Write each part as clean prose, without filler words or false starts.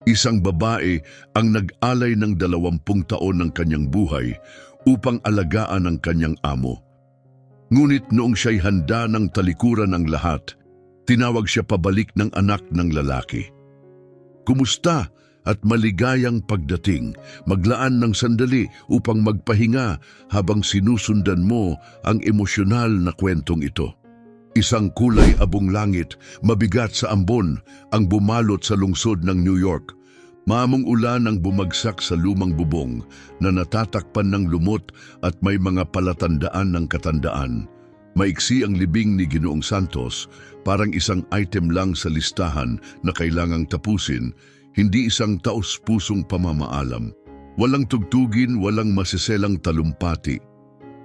Isang babae ang nag-alay ng 20 taon ng kanyang buhay upang alagaan ang kanyang amo. Ngunit noong siya'y handa ng talikuran ng lahat, tinawag siya pabalik ng anak ng lalaki. Kumusta at maligayang pagdating, maglaan ng sandali upang magpahinga habang sinusundan mo ang emosyonal na kwentong ito. Isang kulay abong langit, mabigat sa ambon, ang bumalot sa lungsod ng New York. Maamong ulan ang bumagsak sa lumang bubong na natatakpan ng lumot at may mga palatandaan ng katandaan. Maiksi ang libing ni Ginoong Santos, parang isang item lang sa listahan na kailangang tapusin, hindi isang taos-pusong pamamaalam. Walang tugtugin, walang masiselang talumpati.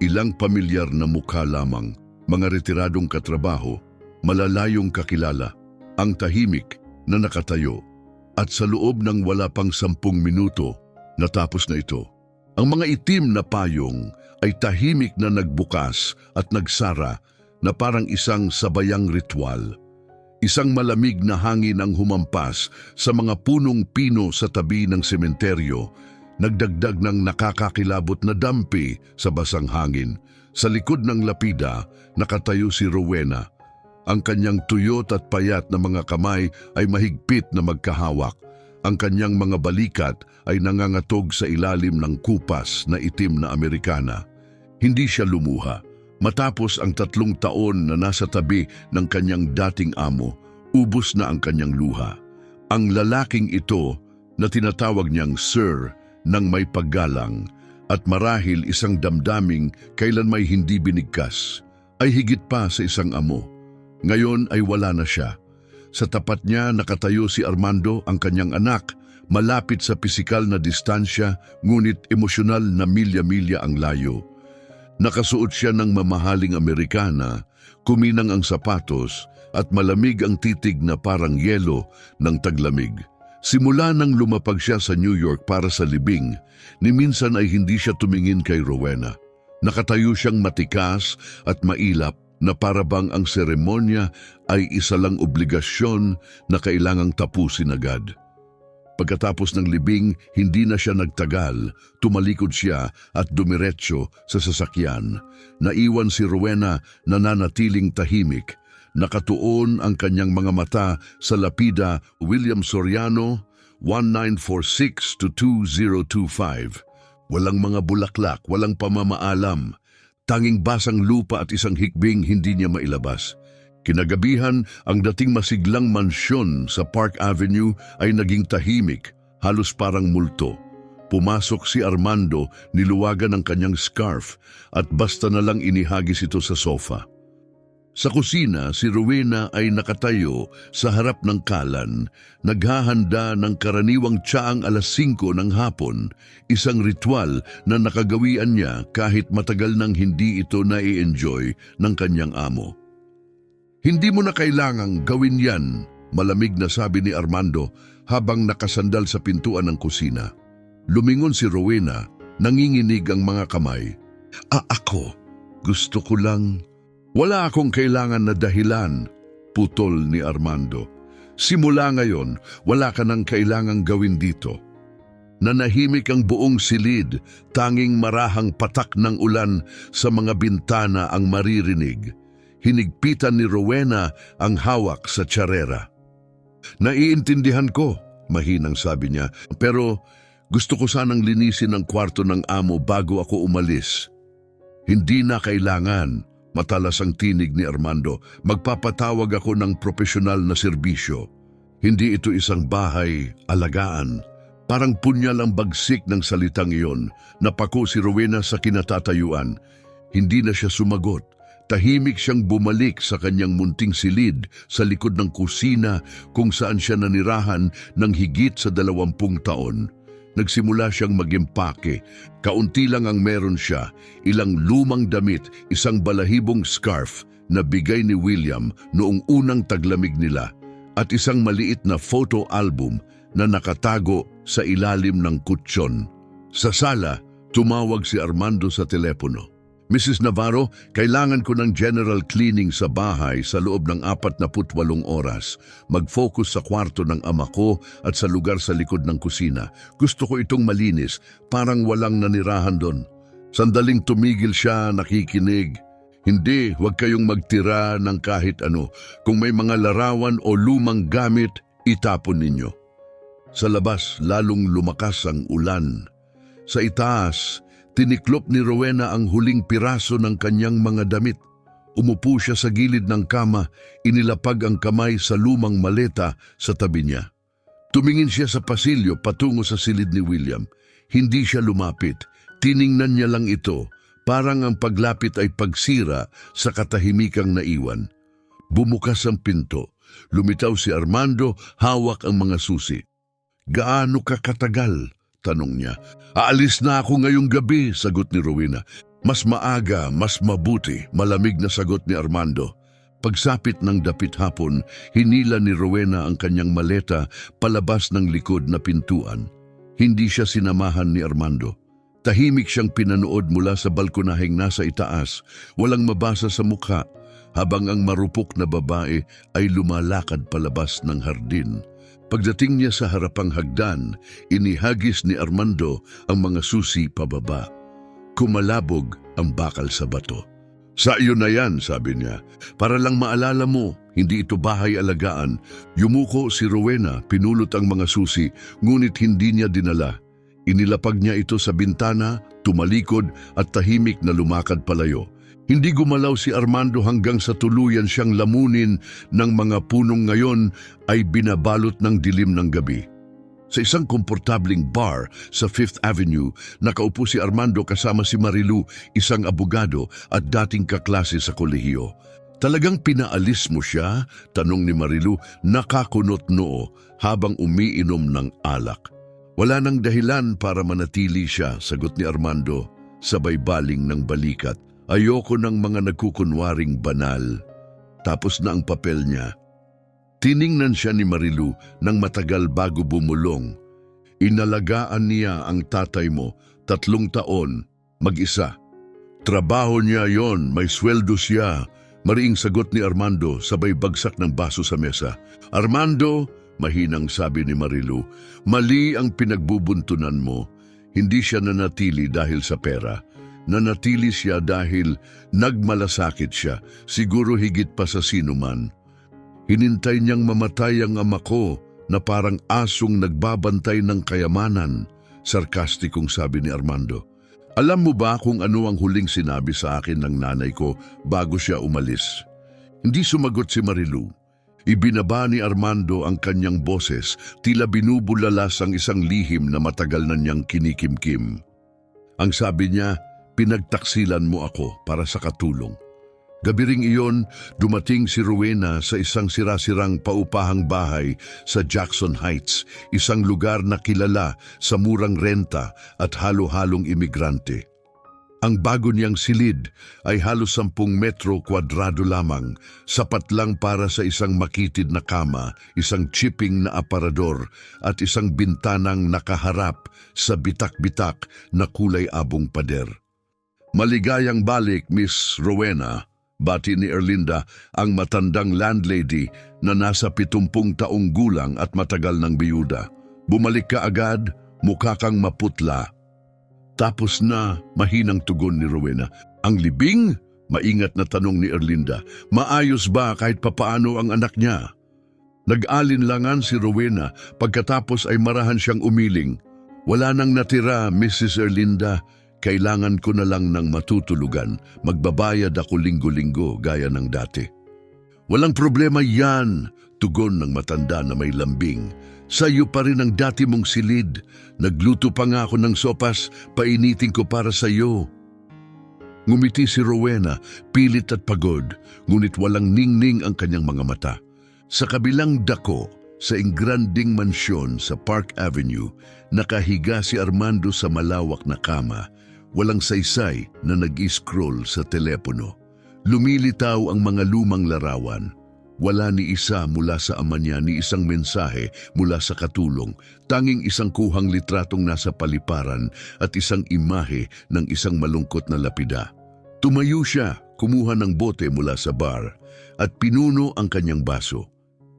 Ilang pamilyar na mukha lamang, mga retiradong katrabaho, malalayong kakilala, ang tahimik na nakatayo. At sa loob ng wala pang 10 minuto, natapos na ito. Ang mga itim na payong ay tahimik na nagbukas at nagsara na parang isang sabayang ritual. Isang malamig na hangin ang humampas sa mga punong pino sa tabi ng sementeryo, nagdagdag ng nakakakilabot na dampi sa basang hangin. Sa likod ng lapida, nakatayo si Rowena. Ang kanyang tuyot at payat na mga kamay ay mahigpit na magkahawak. Ang kanyang mga balikat ay nangangatog sa ilalim ng kupas na itim na Amerikana. Hindi siya lumuha. Matapos ang 3 taon na nasa tabi ng kanyang dating amo, ubos na ang kanyang luha. Ang lalaking ito na tinatawag niyang Sir nang may paggalang at marahil isang damdaming kailan may hindi binigkas, ay higit pa sa isang amo. Ngayon ay wala na siya. Sa tapat niya nakatayo si Armando, ang kanyang anak, malapit sa pisikal na distansya ngunit emosyonal na milya-milya ang layo. Nakasuot siya ng mamahaling Amerikana, kuminang ang sapatos at malamig ang titig na parang yelo ng taglamig. Simula nang lumapag siya sa New York para sa libing, ni minsan ay hindi siya tumingin kay Rowena. Nakatayo siyang matikas at mailap na parabang ang seremonya ay isa lang obligasyon na kailangang tapusin agad. Pagkatapos ng libing, hindi na siya nagtagal, tumalikod siya at dumiretso sa sasakyan. Naiwan si Rowena na nanatiling tahimik. Nakatuon ang kanyang mga mata sa lapida William Soriano, 1946-2025. Walang mga bulaklak, walang pamamaalam. Tanging basang lupa at isang hikbing hindi niya mailabas. Kinagabihan, ang dating masiglang mansyon sa Park Avenue ay naging tahimik, halos parang multo. Pumasok si Armando, niluwagan ang kanyang scarf at basta na lang inihagis ito sa sofa. Sa kusina, si Rowena ay nakatayo sa harap ng kalan, naghahanda ng karaniwang tsaang 5:00 ng hapon, isang ritual na nakagawian niya kahit matagal nang hindi ito nai-enjoy ng kanyang amo. "Hindi mo na kailangang gawin yan," malamig na sabi ni Armando habang nakasandal sa pintuan ng kusina. Lumingon si Rowena, nanginginig ang mga kamay. Ako, gusto ko lang..." "Wala akong kailangan na dahilan," putol ni Armando. "Simula ngayon, wala ka nang kailangang gawin dito." Nanahimik ang buong silid, tanging marahang patak ng ulan sa mga bintana ang maririnig. Hinigpitan ni Rowena ang hawak sa tsarera. "Naiintindihan ko," mahinang sabi niya, "pero gusto ko sanang linisin ang kwarto ng amo bago ako umalis." "Hindi na kailangan," matalas ang tinig ni Armando. "Magpapatawag ako ng propesyonal na serbisyo. Hindi ito isang bahay, alagaan." Parang punyal ang bagsik ng salitang iyon. Napako si Rowena sa kinatatayuan. Hindi na siya sumagot. Tahimik siyang bumalik sa kanyang munting silid sa likod ng kusina kung saan siya nanirahan ng higit sa 20 taon. Nagsimula siyang mag-impake. Kaunti lang ang meron siya, ilang lumang damit, isang balahibong scarf na bigay ni William noong unang taglamig nila, at isang maliit na photo album na nakatago sa ilalim ng kutsyon. Sa sala, tumawag si Armando sa telepono. Mrs. Navarro, kailangan ko ng general cleaning sa bahay sa loob ng 48 oras. Mag-focus sa kwarto ng ama ko at sa lugar sa likod ng kusina. Gusto ko itong malinis, parang walang nanirahan doon. Sandaling tumigil siya, nakikinig. Hindi, huwag kayong magtira ng kahit ano. Kung may mga larawan o lumang gamit, itapon ninyo. Sa labas, lalong lumakas ang ulan. Sa itaas, tiniklop ni Rowena ang huling piraso ng kanyang mga damit. Umupo siya sa gilid ng kama, inilapag ang kamay sa lumang maleta sa tabi niya. Tumingin siya sa pasilyo patungo sa silid ni William. Hindi siya lumapit. Tiningnan niya lang ito. Parang ang paglapit ay pagsira sa katahimikang naiwan. Bumukas ang pinto. Lumitaw si Armando, hawak ang mga susi. "Gaano ka katagal?" tanong niya. "Aalis na ako ngayong gabi," sagot ni Rowena. "Mas maaga, mas mabuti," malamig na sagot ni Armando. Pagsapit ng dapit hapon, hinila ni Rowena ang kanyang maleta palabas ng likod na pintuan. Hindi siya sinamahan ni Armando. Tahimik siyang pinanood mula sa balkonaheng nasa itaas, walang mabasa sa mukha, habang ang marupok na babae ay lumalakad palabas ng hardin. Pagdating niya sa harapang hagdan, inihagis ni Armando ang mga susi pababa. Kumalabog ang bakal sa bato. "Sa iyo na yan," sabi niya. "Para lang maalala mo, hindi ito bahay alagaan." Yumuko si Rowena, pinulot ang mga susi, ngunit hindi niya dinala. Inilapag niya ito sa bintana, tumalikod at tahimik na lumakad palayo. Hindi gumalaw si Armando hanggang sa tuluyan siyang lamunin ng mga punong ngayon ay binabalot ng dilim ng gabi. Sa isang komportabling bar sa Fifth Avenue, nakaupo si Armando kasama si Marilu, isang abogado at dating kaklase sa kolehiyo. "Talagang pinaalis mo siya?" tanong ni Marilu, nakakunot noo habang umiinom ng alak. "Wala nang dahilan para manatili siya," sagot ni Armando, sabay baling ng balikat. "Ayoko ng mga nagkukunwaring banal." Tapos na ang papel niya. Tiningnan siya ni Marilu ng matagal bago bumulong. "Inalagaan niya ang tatay mo, 3 taon, mag-isa. Trabaho niya yon, may sweldo siya." Mariing sagot ni Armando, sabay bagsak ng baso sa mesa. "Armando," mahinang sabi ni Marilu, "mali ang pinagbubuntunan mo. Hindi siya nanatili dahil sa pera. Nanatili siya dahil nagmalasakit siya, siguro higit pa sa sinuman. Hinintay niyang mamatay ang ama ko na parang asong nagbabantay ng kayamanan," sarkastikong sabi ni Armando. "Alam mo ba kung ano ang huling sinabi sa akin ng nanay ko bago siya umalis?" Hindi sumagot si Marilu. Ibinaba ni Armando ang kanyang boses, tila binubulalas ang isang lihim na matagal na niyang kinikimkim. Ang sabi niya, "Pinagtaksilan mo ako para sa katulong." Gabi ring iyon, dumating si Rowena sa isang sirasirang paupahang bahay sa Jackson Heights, isang lugar na kilala sa murang renta at halo-halong imigrante. Ang bago niyang silid ay halos 10 metro kwadrado lamang, sapat lang para sa isang makitid na kama, isang chipping na aparador at isang bintanang nakaharap sa bitak-bitak na kulay abong pader. "Maligayang balik, Miss Rowena," bati ni Erlinda, ang matandang landlady na nasa 70 taong gulang at matagal ng biyuda. "Bumalik ka agad, mukha kang maputla." Tapos na, mahinang tugon ni Rowena. "Ang libing?" maingat na tanong ni Erlinda. "Maayos ba kahit papaano ang anak niya?" Nag-alinlangan si Rowena, pagkatapos ay marahan siyang umiling. "Wala nang natira, Mrs. Erlinda. Kailangan ko na lang ng matutulugan. Magbabayad ako linggo-linggo gaya ng dati." "Walang problema yan," tugon ng matanda na may lambing. "Sa iyo pa rin ang dati mong silid. Nagluto pa nga ako ng sopas, painitin ko para sa iyo." Ngumiti si Rowena, pilit at pagod, ngunit walang ningning ang kanyang mga mata. Sa kabilang dako, sa engranding mansyon sa Park Avenue, nakahiga si Armando sa malawak na kama. Walang saysay na nag-scroll sa telepono. Lumilitaw ang mga lumang larawan. Wala ni isa mula sa ama niya, ni isang mensahe mula sa katulong, tanging isang kuhang litratong nasa paliparan at isang imahe ng isang malungkot na lapida. Tumayo siya, kumuha ng bote mula sa bar at pinuno ang kanyang baso.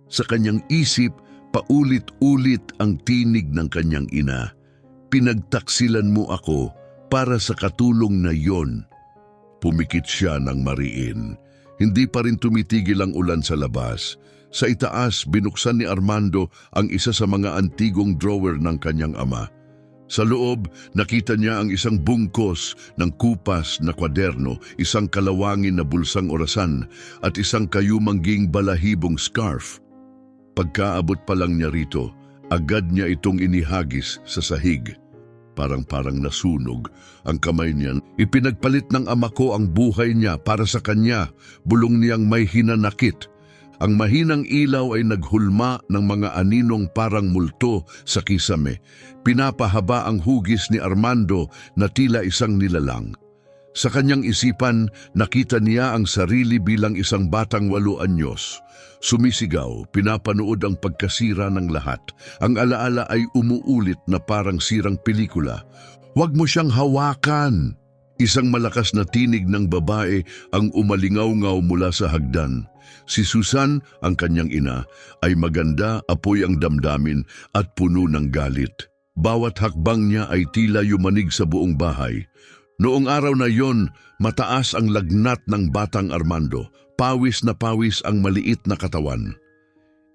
Sa kanyang isip, paulit-ulit ang tinig ng kanyang ina. Pinagtaksilan mo ako para sa katulong na yon. Pumikit siya ng mariin. Hindi pa rin tumitigil ang ulan sa labas. Sa itaas, binuksan ni Armando ang isa sa mga antigong drawer ng kanyang ama. Sa loob, nakita niya ang isang bungkos ng kupas na kwaderno, isang kalawangin na bulsang orasan at isang kayumangging balahibong scarf. Pagkaabot pa lang niya rito, agad niya itong inihagis sa sahig. Parang nasunog ang kamay niya. Ipinagpalit ng ama ko ang buhay niya para sa kanya, bulong niyang may hinanakit. Ang mahinang ilaw ay naghulma ng mga aninong parang multo sa kisame. Pinapahaba ang hugis ni Armando na tila isang nilalang. Sa kanyang isipan, nakita niya ang sarili bilang isang batang 8 anyos. Sumisigaw, pinapanood ang pagkasira ng lahat. Ang alaala ay umuulit na parang sirang pelikula. "Huwag mo siyang hawakan!" Isang malakas na tinig ng babae ang umalingaw-ngaw mula sa hagdan. Si Susan, ang kanyang ina, ay maganda, apoy ang damdamin at puno ng galit. Bawat hakbang niya ay tila yumanig sa buong bahay. Noong araw na yon, mataas ang lagnat ng batang Armando. Pawis na pawis ang maliit na katawan.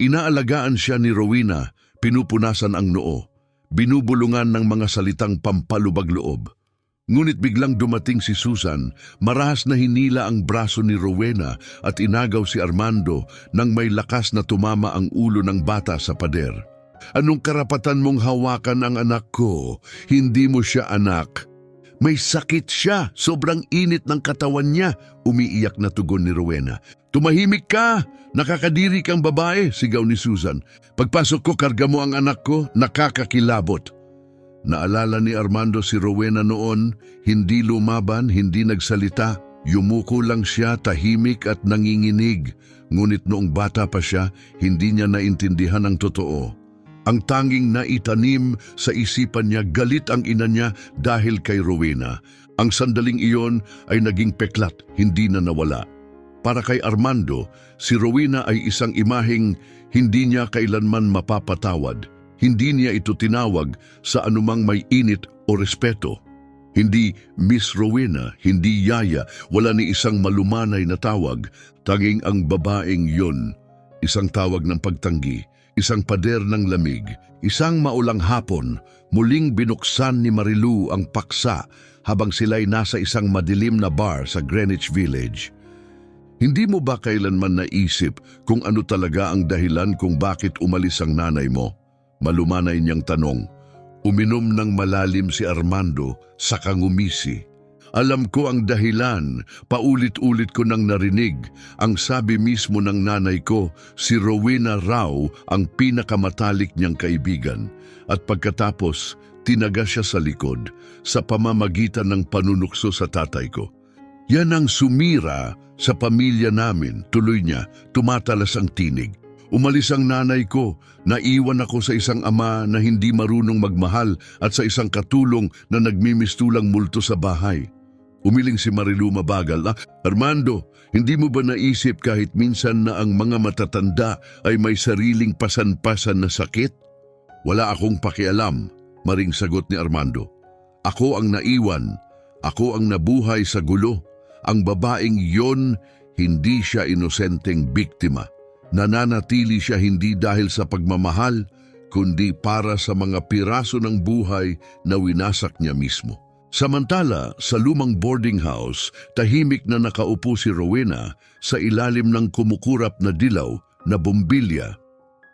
Inaalagaan siya ni Rowena, pinupunasan ang noo, binubulungan ng mga salitang pampalubag loob. Ngunit biglang dumating si Susan, marahas na hinila ang braso ni Rowena at inagaw si Armando nang may lakas na tumama ang ulo ng bata sa pader. "Anong karapatan mong hawakan ang anak ko? Hindi mo siya anak." "May sakit siya, sobrang init ng katawan niya," umiiyak na tugon ni Rowena. "Tumahimik ka! Nakakadiri kang babae," sigaw ni Susan. "Pagpasok ko, karga mo ang anak ko, nakakakilabot." Naalala ni Armando si Rowena noon, hindi lumaban, hindi nagsalita. Yumuko lang siya, tahimik at nanginginig. Ngunit noong bata pa siya, hindi niya naintindihan ang totoo. Ang tanging naitanim sa isipan niya, galit ang ina niya dahil kay Rowena. Ang sandaling iyon ay naging peklat, hindi na nawala. Para kay Armando, si Rowena ay isang imaheng hindi niya kailanman mapapatawad. Hindi niya ito tinawag sa anumang may init o respeto. Hindi Miss Rowena, hindi Yaya, wala ni isang malumanay na tawag, tanging ang babaeng yun. Isang tawag ng pagtanggi, isang pader ng lamig, isang maulang hapon, muling binuksan ni Marilu ang paksa habang sila'y nasa isang madilim na bar sa Greenwich Village. Hindi mo ba kailanman naisip kung ano talaga ang dahilan kung bakit umalis ang nanay mo? Malumanay niyang tanong. Uminom ng malalim si Armando, saka ngumisi. "Alam ko ang dahilan, paulit-ulit ko nang narinig. Ang sabi mismo ng nanay ko, si Rowena raw ang pinakamatalik niyang kaibigan. At pagkatapos, tinaga siya sa likod sa pamamagitan ng panunukso sa tatay ko. Yan ang sumira sa pamilya namin," tuloy niya, tumatalas ang tinig. "Umalis ang nanay ko, naiwan ako sa isang ama na hindi marunong magmahal at sa isang katulong na nagmimistulang multo sa bahay." Umiling si Marilu mabagal. "Armando, hindi mo ba naisip kahit minsan na ang mga matatanda ay may sariling pasan-pasan na sakit?" "Wala akong pakialam," maring sagot ni Armando. "Ako ang naiwan, ako ang nabuhay sa gulo. Ang babaeng yon, hindi siya inosenteng biktima. Nananatili siya hindi dahil sa pagmamahal, kundi para sa mga piraso ng buhay na winasak niya mismo." Samantala, sa lumang boarding house, tahimik na nakaupo si Rowena sa ilalim ng kumukurap na dilaw na bombilya.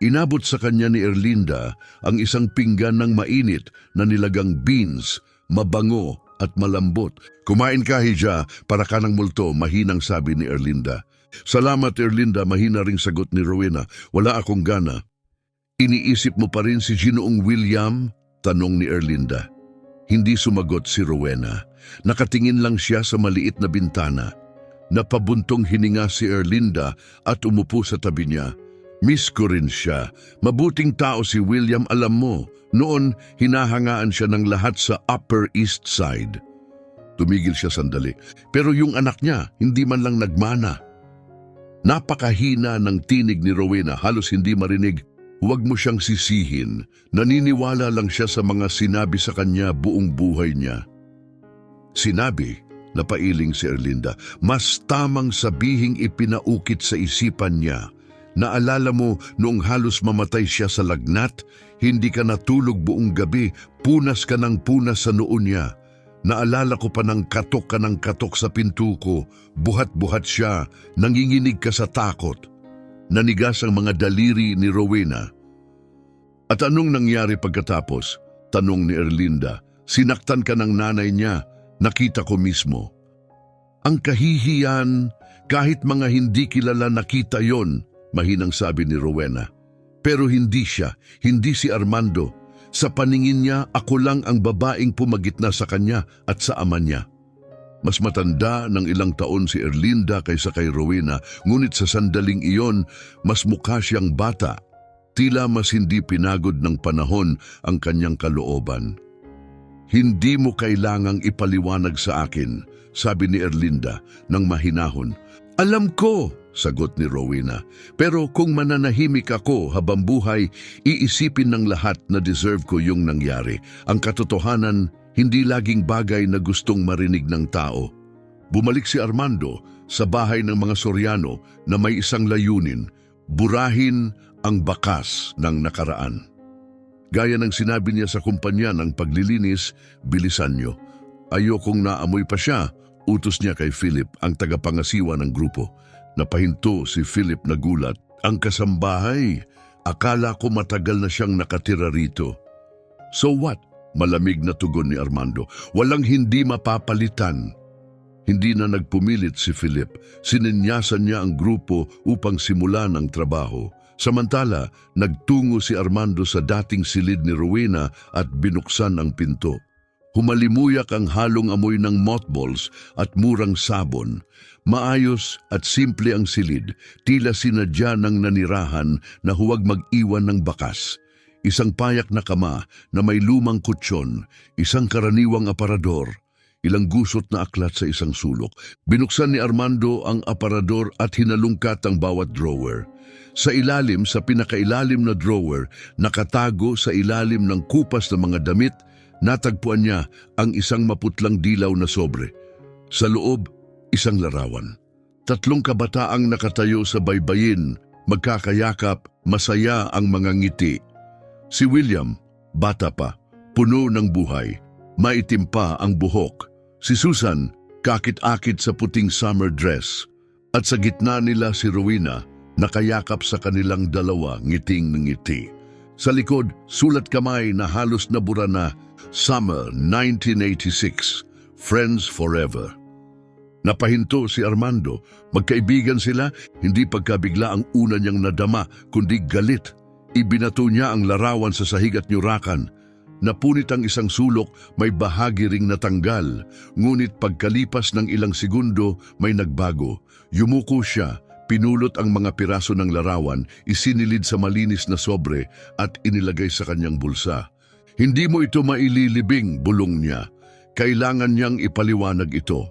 Inabot sa kanya ni Erlinda ang isang pinggan ng mainit na nilagang beans, mabango at malambot. "Kumain ka, Hija, para ka ng multo," mahinang sabi ni Erlinda. "Salamat, Erlinda," mahina ring sagot ni Rowena. "Wala akong gana." "Iniisip mo pa rin si Ginoong William?" tanong ni Erlinda. Hindi sumagot si Rowena. Nakatingin lang siya sa maliit na bintana. Napabuntong hininga si Erlinda at umupo sa tabi niya. "Miss ko rin siya. Mabuting tao si William, alam mo. Noon, hinahangaan siya ng lahat sa Upper East Side." Tumigil siya sandali. Pero yung anak niya, hindi man lang nagmana. Napakahina ng tinig ni Rowena, halos hindi marinig. Huwag mo siyang sisihin. Naniniwala lang siya sa mga sinabi sa kanya buong buhay niya. Sinabi, napailing si Erlinda, mas tamang sabihing ipinaukit sa isipan niya. Naalala mo noong halos mamatay siya sa lagnat, hindi ka natulog buong gabi, punas ka ng punas sa noo niya. Naalala ko pa ng katok ka ng katok sa pinto ko, buhat-buhat siya, nanginginig ka sa takot. Nanigas ang mga daliri ni Rowena. At anong nangyari pagkatapos? Tanong ni Erlinda. Sinaktan ka ng nanay niya, nakita ko mismo. Ang kahihiyan, kahit mga hindi kilala nakita yon, mahinang sabi ni Rowena. Pero hindi siya, hindi si Armando. Sa paningin niya, ako lang ang babaeng pumagitna sa kanya at sa ama niya. Mas matanda ng ilang taon si Erlinda kaysa kay Rowena, ngunit sa sandaling iyon, mas mukha siyang bata. Tila mas hindi pinagod ng panahon ang kanyang kalooban. Hindi mo kailangang ipaliwanag sa akin, sabi ni Erlinda ng mahinahon. Alam ko, sagot ni Rowena, pero kung mananahimik ako habang buhay, iisipin ng lahat na deserve ko yung nangyari. Ang katotohanan, hindi laging bagay na gustong marinig ng tao. Bumalik si Armando sa bahay ng mga Soriano na may isang layunin, burahin ang bakas ng nakaraan. Gaya ng sinabi niya sa kumpanya ng paglilinis, bilisan niyo. Ayokong naamoy pa siya, utos niya kay Philip, ang tagapangasiwa ng grupo. Napahinto si Philip na gulat. Ang kasambahay, akala ko matagal na siyang nakatira rito. So what? Malamig na tugon ni Armando. Walang hindi mapapalitan. Hindi na nagpumilit si Philip. Sininyasan niya ang grupo upang simulan ang trabaho. Samantala, nagtungo si Armando sa dating silid ni Rowena at binuksan ang pinto. Humalimuyak ang halong amoy ng mothballs at murang sabon. Maayos at simple ang silid, tila sinadya ng nanirahan na huwag mag-iwan ng bakas. Isang payak na kama na may lumang kutsyon, isang karaniwang aparador, ilang gusot na aklat sa isang sulok. Binuksan ni Armando ang aparador at hinalungkat ang bawat drawer. Sa ilalim, sa pinakailalim na drawer, nakatago sa ilalim ng kupas ng mga damit, natagpuan niya ang isang maputlang dilaw na sobre. Sa loob, isang larawan. 3 kabataang nakatayo sa baybayin, magkakayakap, masaya ang mga ngiti. Si William, bata pa, puno ng buhay, maitim pa ang buhok. Si Susan, kakit-akit sa puting summer dress. At sa gitna nila si Rowena, nakayakap sa kanilang dalawa, ngiting ng ngiti. Sa likod, sulat kamay na halos nabura na, Summer 1986, Friends Forever. Napahinto si Armando. Magkaibigan sila, hindi pagkabigla ang una niyang nadama, kundi galit. Ibinato niya ang larawan sa sahig at nyurakan. Napunit ang isang sulok, may bahagi ring natanggal. Ngunit pagkalipas ng ilang segundo, may nagbago. Yumuko siya, pinulot ang mga piraso ng larawan, isinilid sa malinis na sobre at inilagay sa kanyang bulsa. Hindi mo ito maililibing, bulong niya. Kailangan niyang ipaliwanag ito.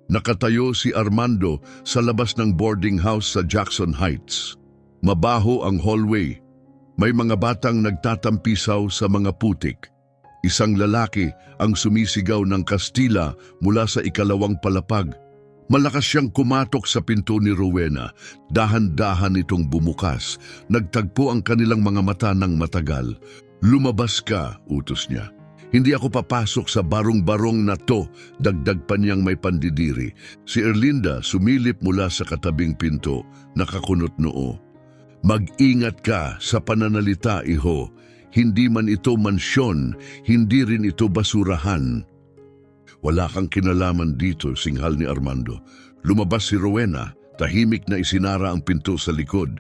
Nakatayo si Armando sa labas ng boarding house sa Jackson Heights. Mabaho ang hallway. May mga batang nagtatampisaw sa mga putik. Isang lalaki ang sumisigaw ng Kastila mula sa ikalawang palapag. Malakas siyang kumatok sa pinto ni Rowena. Dahan-dahan itong bumukas. Nagtagpo ang kanilang mga mata ng matagal. Lumabas ka, utos niya. Hindi ako papasok sa barong-barong na to, dagdag pa niyang may pandidiri. Si Erlinda sumilip mula sa katabing pinto, nakakunot noo. Mag-ingat ka sa pananalita, iho. Hindi man ito mansyon, hindi rin ito basurahan. Wala kang kinalaman dito, singhal ni Armando. Lumabas si Rowena, tahimik na isinara ang pinto sa likod.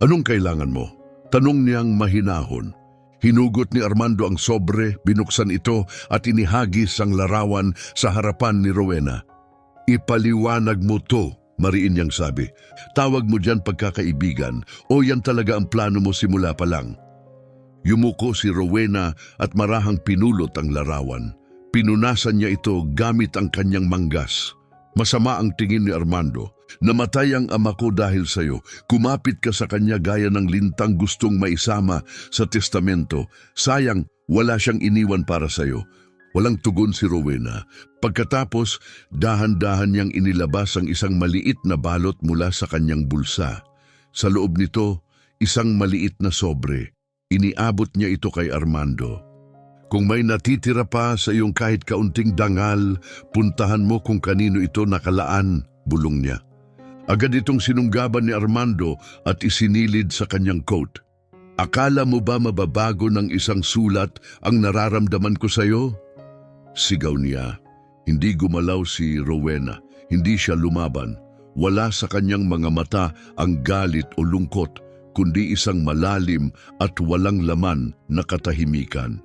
Anong kailangan mo? Tanong niyang mahinahon. Hinugot ni Armando ang sobre, binuksan ito at inihagis ang larawan sa harapan ni Rowena. Ipaliwanag mo to, mariin niyang sabi. Tawag mo dyan pagkakaibigan o yan talaga ang plano mo simula pa lang. Yumuko si Rowena at marahang pinulot ang larawan. Pinunasan niya ito gamit ang kanyang manggas. Masama ang tingin ni Armando. Namatay ang ama ko dahil sa'yo. Kumapit ka sa kanya gaya ng lintang gustong maisama sa testamento. Sayang, wala siyang iniwan para sa'yo. Walang tugon si Rowena. Pagkatapos, dahan-dahan niyang inilabas ang isang maliit na balot mula sa kanyang bulsa. Sa loob nito, isang maliit na sobre. Iniabot niya ito kay Armando. Kung may natitira pa sa iyong kahit kaunting dangal, puntahan mo kung kanino ito nakalaan, bulong niya. Agad itong sinunggaban ni Armando at isinilid sa kanyang coat. Akala mo ba mababago ng isang sulat ang nararamdaman ko sa iyo? Sigaw niya. Hindi gumalaw si Rowena. Hindi siya lumaban. Wala sa kanyang mga mata ang galit o lungkot, kundi isang malalim at walang laman na katahimikan.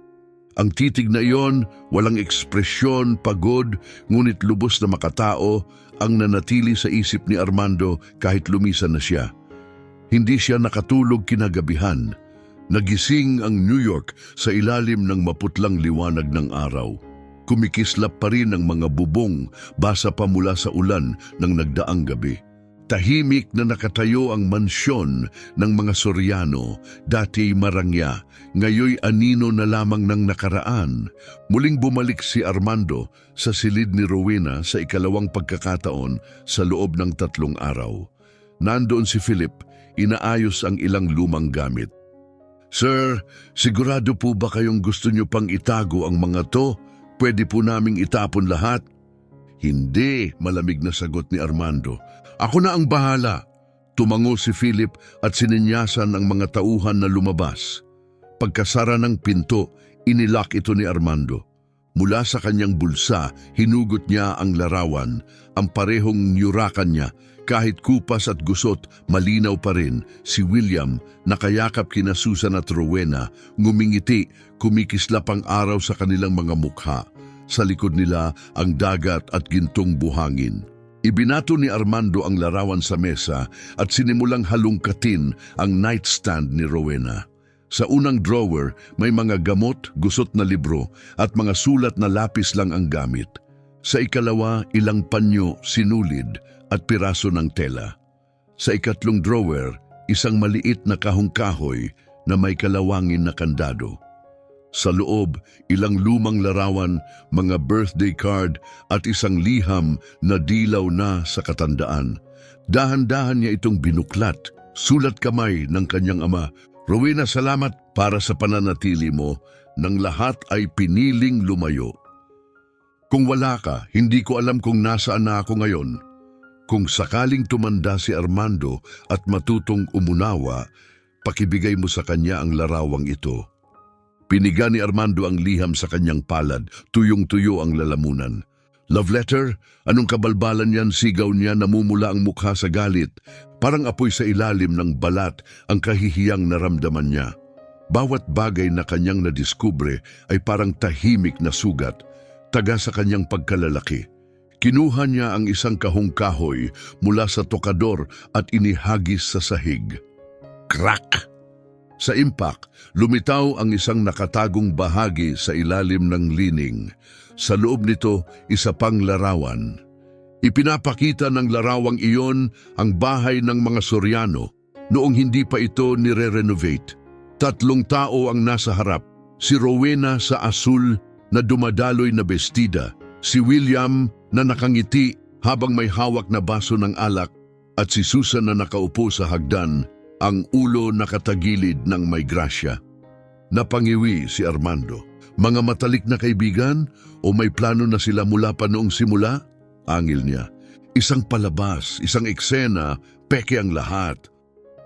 Ang titig na iyon, walang ekspresyon, pagod, ngunit lubos na makatao, ang nanatili sa isip ni Armando kahit lumisan na siya. Hindi siya nakatulog kinagabihan. Nagising ang New York sa ilalim ng maputlang liwanag ng araw. Kumikislap pa rin ang mga bubong, basa pa mula sa ulan ng nagdaang gabi. Tahimik na nakatayo ang mansyon ng mga Soriano, dati Marangya, ngayoy anino na lamang ng nakaraan. Muling bumalik si Armando sa silid ni Rowena sa ikalawang pagkakataon sa loob ng 3 araw. Nandoon si Philip, inaayos ang ilang lumang gamit. Sir, sigurado po ba kayong gusto niyo pang itago ang mga to? Pwede po naming itapon lahat? Hindi, malamig na sagot ni Armando. Ako na ang bahala. Tumango si Philip at sininyasan ang mga tauhan na lumabas. Pagkasara ng pinto, inilock ito ni Armando. Mula sa kanyang bulsa, hinugot niya ang larawan, ang parehong nyurakan niya. Kahit kupas at gusot, malinaw pa rin si William, nakayakap kina Susan at Rowena, ngumingiti, kumikislap ang araw sa kanilang mga mukha. Sa likod nila ang dagat at gintong buhangin. Ibinato ni Armando ang larawan sa mesa at sinimulang halungkatin ang nightstand ni Rowena. Sa unang drawer, may mga gamot, gusot na libro at mga sulat na lapis lang ang gamit. Sa ikalawa, ilang panyo, sinulid at piraso ng tela. Sa ikatlong drawer, isang maliit na kahong-kahoy na may kalawangin na kandado. Sa loob, ilang lumang larawan, mga birthday card at isang liham na dilaw na sa katandaan. Dahan-dahan niya itong binuklat, sulat kamay ng kanyang ama. Rowena, salamat para sa pananatili mo, nang lahat ay piniling lumayo. Kung wala ka, hindi ko alam kung nasaan na ako ngayon. Kung sakaling tumanda si Armando at matutong umunawa, pakibigay mo sa kanya ang larawang ito. Piniga ni Armando ang liham sa kanyang palad, tuyong-tuyo ang lalamunan. Love letter? Anong kabalbalan yan? Sigaw niya, namumula ang mukha sa galit. Parang apoy sa ilalim ng balat ang kahihiyang naramdaman niya. Bawat bagay na kanyang nadiskubre ay parang tahimik na sugat, taga sa kanyang pagkalalaki. Kinuha niya ang isang kahong-kahoy mula sa tokador at inihagis sa sahig. Crack! Sa impact, lumitaw ang isang nakatagong bahagi sa ilalim ng lining. Sa loob nito, isa pang larawan. Ipinapakita ng larawang iyon ang bahay ng mga Soriano noong hindi pa ito nire-renovate. 3 tao ang nasa harap, si Rowena sa asul na dumadaloy na bestida, si William na nakangiti habang may hawak na baso ng alak at si Susan na nakaupo sa hagdan, ang ulo nakatagilid ng may grasya. Napangiwi si Armando. Mga matalik na kaibigan o may plano na sila mula pa noong simula? Angil niya. Isang palabas, isang eksena, peke ang lahat.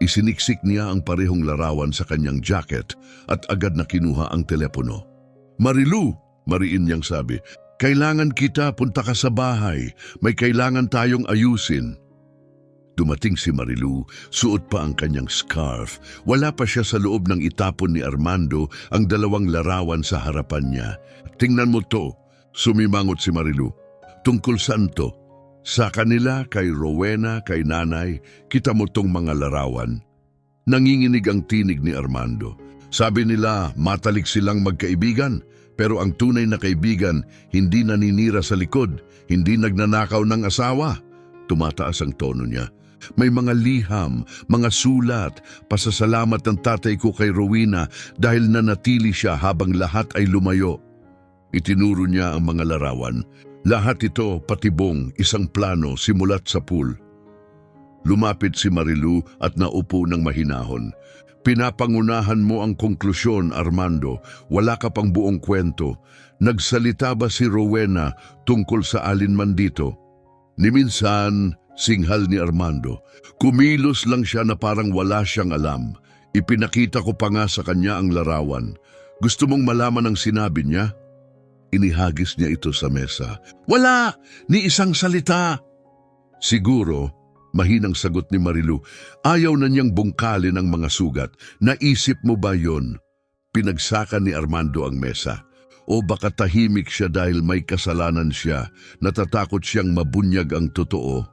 Isiniksik niya ang parehong larawan sa kanyang jacket at agad na kinuha ang telepono. Marilu, mariin niyang sabi, kailangan kita, punta ka sa bahay. May kailangan tayong ayusin. Dumating si Marilu, suot pa ang kanyang scarf. Wala pa siya sa loob ng itapon ni Armando ang 2 larawan sa harapan niya. Tingnan mo to, sumimangot si Marilu. Tungkol saan to? Sa kanila, kay Rowena, kay nanay, kita mo tong mga larawan. Nanginginig ang tinig ni Armando. Sabi nila matalik silang magkaibigan, pero ang tunay na kaibigan hindi naninira sa likod, hindi nagnanakaw ng asawa. Tumataas ang tono niya. May mga liham, mga sulat, pasasalamat ng tatay ko kay Rowena dahil nanatili siya habang lahat ay lumayo. Itinuro niya ang mga larawan. Lahat ito patibong, isang plano simulat sa pool. Lumapit si Marilu at naupo ng mahinahon. Pinapangunahan mo ang konklusyon, Armando. Wala ka pang buong kwento. Nagsalita ba si Rowena tungkol sa alinman dito? Ni minsan, singhal ni Armando. Kumilos lang siya na parang wala siyang alam. Ipinakita ko pa nga sa kanya ang larawan. Gusto mong malaman ang sinabi niya? Inihagis niya ito sa mesa. Wala! Ni isang salita! Siguro, mahinang sagot ni Marilu, ayaw na niyang bungkalin ang mga sugat. Naisip mo ba yon? Pinagsakan ni Armando ang mesa. O baka tahimik siya dahil may kasalanan siya, natatakot siyang mabunyag ang totoo.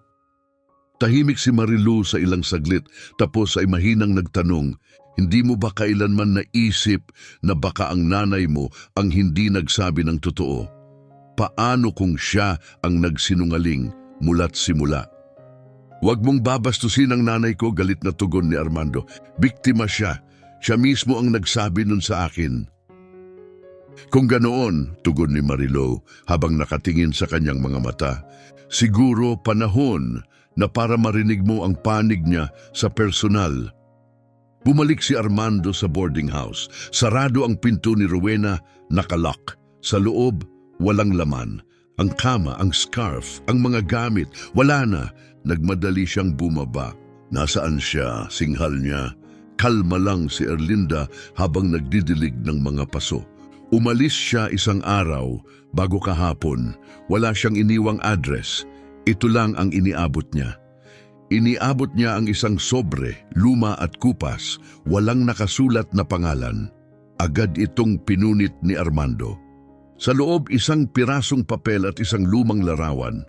Tahimik si Marilu sa ilang saglit, tapos ay mahinang nagtanong, hindi mo ba kailanman naisip na baka ang nanay mo ang hindi nagsabi ng totoo? Paano kung siya ang nagsinungaling mula't simula? Huwag mong babastusin ang nanay ko, galit na tugon ni Armando. Biktima siya. Siya mismo ang nagsabi nun sa akin. Kung ganoon, tugon ni Marilu habang nakatingin sa kanyang mga mata, siguro panahon na para marinig mo ang panig niya sa personal. Bumalik si Armando sa boarding house. Sarado ang pinto ni Rowena, nakalock. Sa loob, walang laman. Ang kama, ang scarf, ang mga gamit, wala na. Nagmadali siyang bumaba. Nasaan siya? Singhal niya. Kalma lang si Erlinda habang nagdidilig ng mga paso. Umalis siya isang araw bago kahapon. Wala siyang iniwang address. Ito lang ang iniabot niya. Iniabot niya ang isang sobre, luma at kupas, walang nakasulat na pangalan. Agad itong pinunit ni Armando. Sa loob, isang pirasong papel at isang lumang larawan.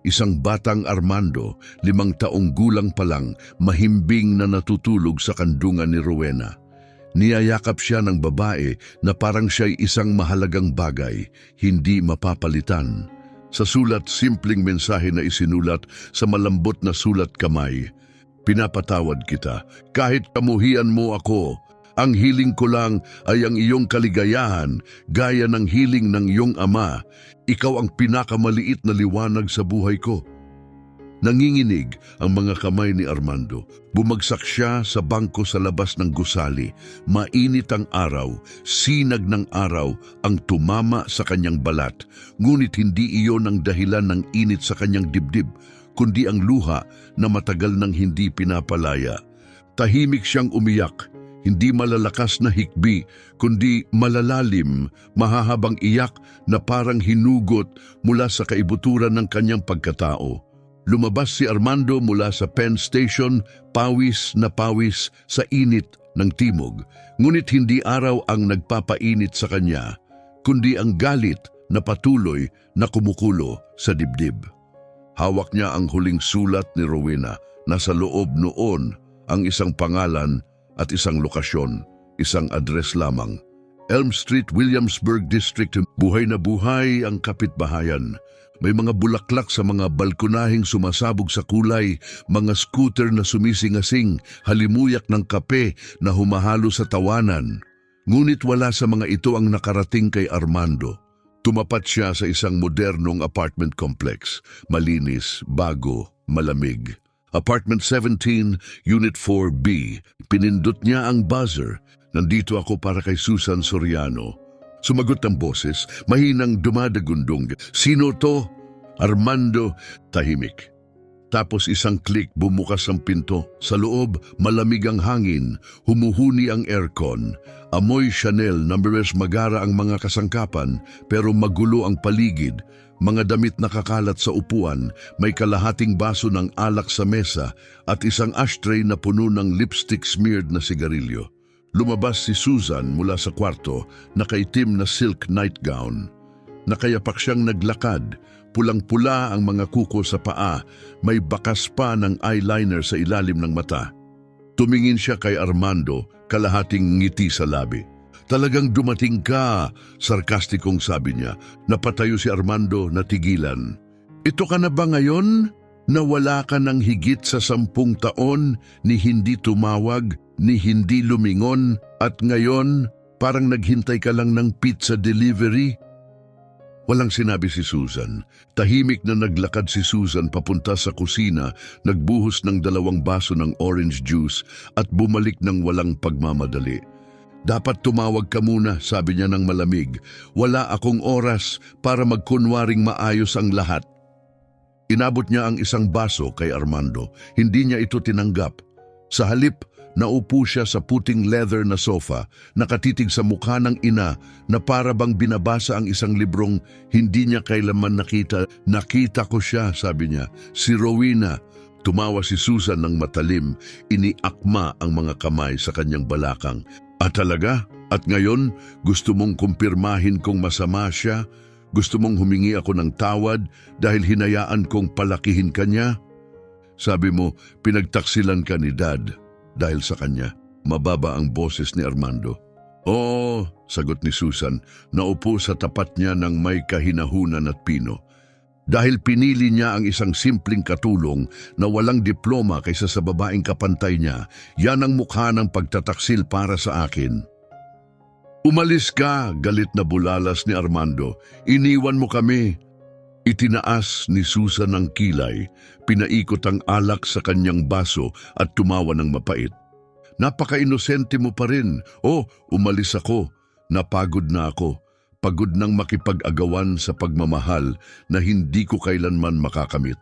Isang batang Armando, 5 taong gulang pa lang, mahimbing na natutulog sa kandungan ni Rowena. Niyayakap siya ng babae na parang siya'y isang mahalagang bagay, hindi mapapalitan. Sa sulat, simpleng mensahe na isinulat sa malambot na sulat kamay. Pinapatawad kita, kahit kamuhian mo ako. Ang hiling ko lang ay ang iyong kaligayahan, gaya ng hiling ng iyong ama. Ikaw ang pinakamaliit na liwanag sa buhay ko. Nanginginig ang mga kamay ni Armando. Bumagsak siya sa bangko sa labas ng gusali. Mainit ang araw, sinag ng araw ang tumama sa kanyang balat. Ngunit hindi iyon ang dahilan ng init sa kanyang dibdib, kundi ang luha na matagal nang hindi pinapalaya. Tahimik siyang umiyak, hindi malalakas na hikbi, kundi malalalim, mahahabang iyak na parang hinugot mula sa kaibuturan ng kanyang pagkatao. Lumabas si Armando mula sa Penn Station, pawis na pawis sa init ng timog. Ngunit hindi araw ang nagpapainit sa kanya, kundi ang galit na patuloy na kumukulo sa dibdib. Hawak niya ang huling sulat ni Rowena. Nasa loob noon ang isang pangalan at isang lokasyon, isang address lamang. Elm Street, Williamsburg District. Buhay na buhay ang kapitbahayan. May mga bulaklak sa mga balkonaheng sumasabog sa kulay, mga scooter na sumisingasing, halimuyak ng kape na humahalo sa tawanan. Ngunit wala sa mga ito ang nakarating kay Armando. Tumapat siya sa isang modernong apartment complex, malinis, bago, malamig. Apartment 17, Unit 4B. Pinindot niya ang buzzer. Nandito ako para kay Susan Soriano. Sumagot ang boses, mahinang dumadagundong. Sino to? Armando. Tahimik. Tapos isang click, bumukas ang pinto. Sa loob, malamig ang hangin. Humuhuni ang aircon. Amoy Chanel, numberes magara ang mga kasangkapan, pero magulo ang paligid. Mga damit na kakalat sa upuan, may kalahating baso ng alak sa mesa at isang ashtray na puno ng lipstick smeared na sigarilyo. Lumabas si Susan mula sa kwarto, nakaitim na silk nightgown. Nakayapak siyang naglakad, pulang-pula ang mga kuko sa paa, may bakas pa ng eyeliner sa ilalim ng mata. Tumingin siya kay Armando, kalahating ngiti sa labi. Talagang dumating ka, sarkastikong sabi niya. Napatayo si Armando na tigilan. Ito ka na ba ngayon? Na wala ka ng higit sa 10 taon, ni hindi tumawag, ni hindi lumingon, at ngayon parang naghintay ka lang ng pizza delivery? Walang sinabi si Susan. Tahimik na naglakad si Susan papunta sa kusina, nagbuhos ng 2 baso ng orange juice at bumalik ng walang pagmamadali. Dapat tumawag ka muna, sabi niya ng malamig. Wala akong oras para magkunwaring maayos ang lahat. Inabot niya ang 1 baso kay Armando. Hindi niya ito tinanggap. Sa halip, naupo siya sa puting leather na sofa, nakatitig sa mukha ng ina na para bang binabasa ang isang librong hindi niya kailanman nakita. Nakita ko siya, sabi niya. Si Rowena. Tumawa si Susan ng matalim. Iniakma ang mga kamay sa kanyang balakang. Talaga? At ngayon, gusto mong kumpirmahin kong masama siya? Gusto mong humingi ako ng tawad dahil hinayaan kong palakihin kanya? Sabi mo, pinagtaksilan ka ni Dad dahil sa kanya. Mababa ang boses ni Armando. Oo, sagot ni Susan, naupo sa tapat niya ng may kahinahunan at pino. Dahil pinili niya ang isang simpleng katulong na walang diploma kaysa sa babaeng kapantay niya, yan ang mukha ng pagtataksil para sa akin. Umalis ka, galit na bulalas ni Armando. Iniwan mo kami. Itinaas ni Susan ang kilay, pinaikot ang alak sa kanyang baso at tumawa ng mapait. Napaka-inosente mo pa rin. Oh, umalis ako. Napagod na ako. Pagod nang makipag-agawan sa pagmamahal na hindi ko kailanman makakamit.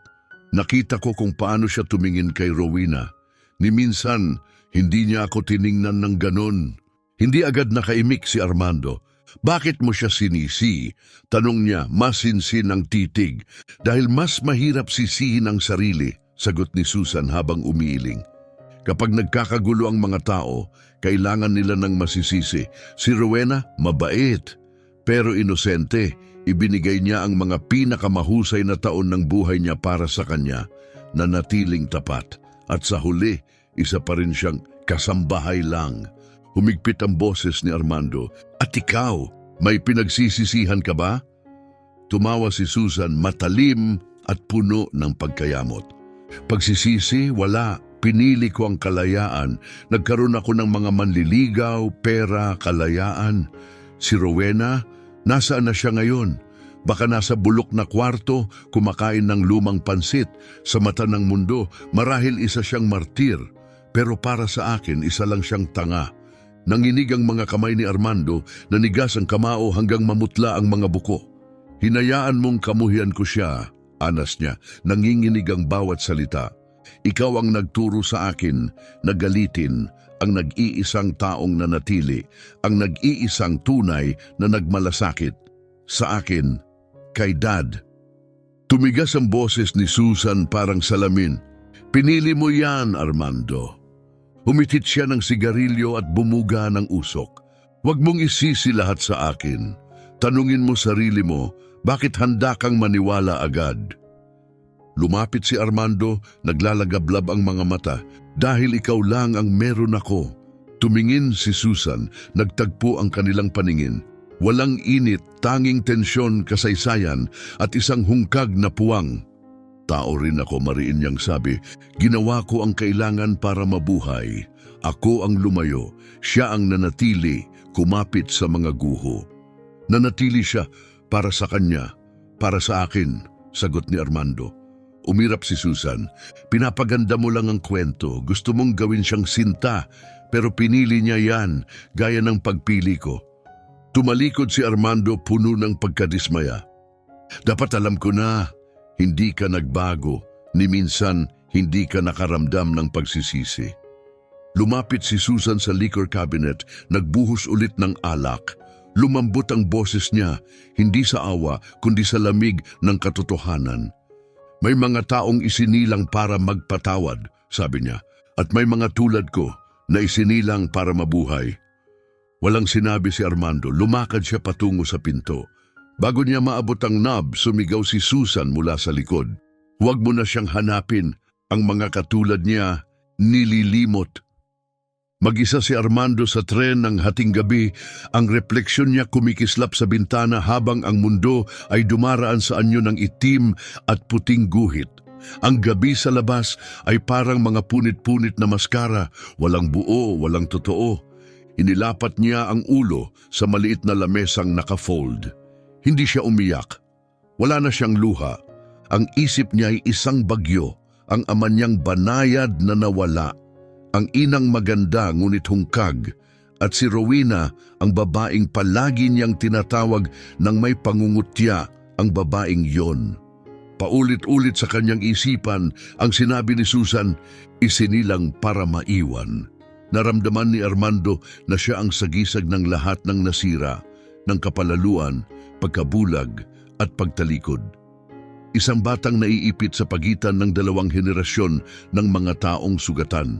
Nakita ko kung paano siya tumingin kay Rowena. Ni minsan, hindi niya ako tiningnan ng ganon. Hindi agad nakaimik si Armando. Bakit mo siya sinisi? Tanong niya, masinsin ang titig. Dahil mas mahirap sisihin ang sarili, sagot ni Susan habang umiiling. Kapag nagkakagulo ang mga tao, kailangan nila ng masisisi. Si Rowena, mabait. Pero inosente, ibinigay niya ang mga pinakamahusay na taon ng buhay niya para sa kanya, na natiling tapat. At sa huli, isa pa rin siyang kasambahay lang. Humigpit ang boses ni Armando. At ikaw, may pinagsisisihan ka ba? Tumawa si Susan, matalim at puno ng pagkayamot. Pagsisisi, wala. Pinili ko ang kalayaan. Nagkaroon ako ng mga manliligaw, pera, kalayaan. Si Rowena, nasaan na siya ngayon? Baka nasa bulok na kwarto, kumakain ng lumang pansit. Sa mata ng mundo, marahil isa siyang martir. Pero para sa akin, isa lang siyang tanga. Nanginig ang mga kamay ni Armando, nanigas ang kamao hanggang mamutla ang mga buko. Hinayaan mong kamuhian ko siya, anas niya, nanginginig ang bawat salita. Ikaw ang nagturo sa akin, nagalitin, ang nag-iisang taong nanatili, ang nag-iisang tunay na nagmalasakit. Sa akin, kay Dad. Tumigas ang boses ni Susan parang salamin. Pinili mo yan, Armando. Humitit siya ng sigarilyo at bumuga ng usok. Huwag mong isisi lahat sa akin. Tanungin mo sarili mo, bakit handa kang maniwala agad? Lumapit si Armando, naglalagablab ang mga mata. Dahil ikaw lang ang meron ako. Tumingin si Susan, nagtagpo ang kanilang paningin. Walang init, tanging tensyon, kasaysayan at isang hungkag na puwang. Tao rin ako, mariin niyang sabi. Ginawa ko ang kailangan para mabuhay. Ako ang lumayo, siya ang nanatili, kumapit sa mga guho. Nanatili siya para sa kanya, para sa akin, sagot ni Armando. Umirap si Susan. Pinapaganda mo lang ang kwento. Gusto mong gawin siyang sinta, pero pinili niya yan, gaya ng pagpili ko. Tumalikod si Armando puno ng pagkadismaya. Dapat alam ko na, hindi ka nagbago, ni minsan hindi ka nakaramdam ng pagsisisi. Lumapit si Susan sa liquor cabinet, nagbuhos ulit ng alak. Lumambot ang boses niya, hindi sa awa, kundi sa lamig ng katotohanan. May mga taong isinilang para magpatawad, sabi niya, at may mga tulad ko na isinilang para mabuhay. Walang sinabi si Armando, lumakad siya patungo sa pinto. Bago niya maabot ang knob, sumigaw si Susan mula sa likod. Huwag mo na siyang hanapin, ang mga katulad niya nililimot. Mag-isa si Armando sa tren ng hating gabi, ang refleksyon niya kumikislap sa bintana habang ang mundo ay dumaraan sa anyo ng itim at puting guhit. Ang gabi sa labas ay parang mga punit-punit na maskara, walang buo, walang totoo. Inilapat niya ang ulo sa maliit na lamesang naka-fold. Hindi siya umiyak. Wala na siyang luha. Ang isip niya ay isang bagyo, ang ama niyang banayad na nawala. Ang inang maganda ngunit hungkag, at si Rowena, ang babaeng palagi niyang tinatawag ng may pangungutya, ang babaeng yon. Paulit-ulit sa kanyang isipan ang sinabi ni Susan, isinilang para maiwan. Naramdaman ni Armando na siya ang sagisag ng lahat ng nasira, ng kapalaluan, pagkabulag at pagtalikod. Isang batang naiipit sa pagitan ng dalawang henerasyon ng mga taong sugatan.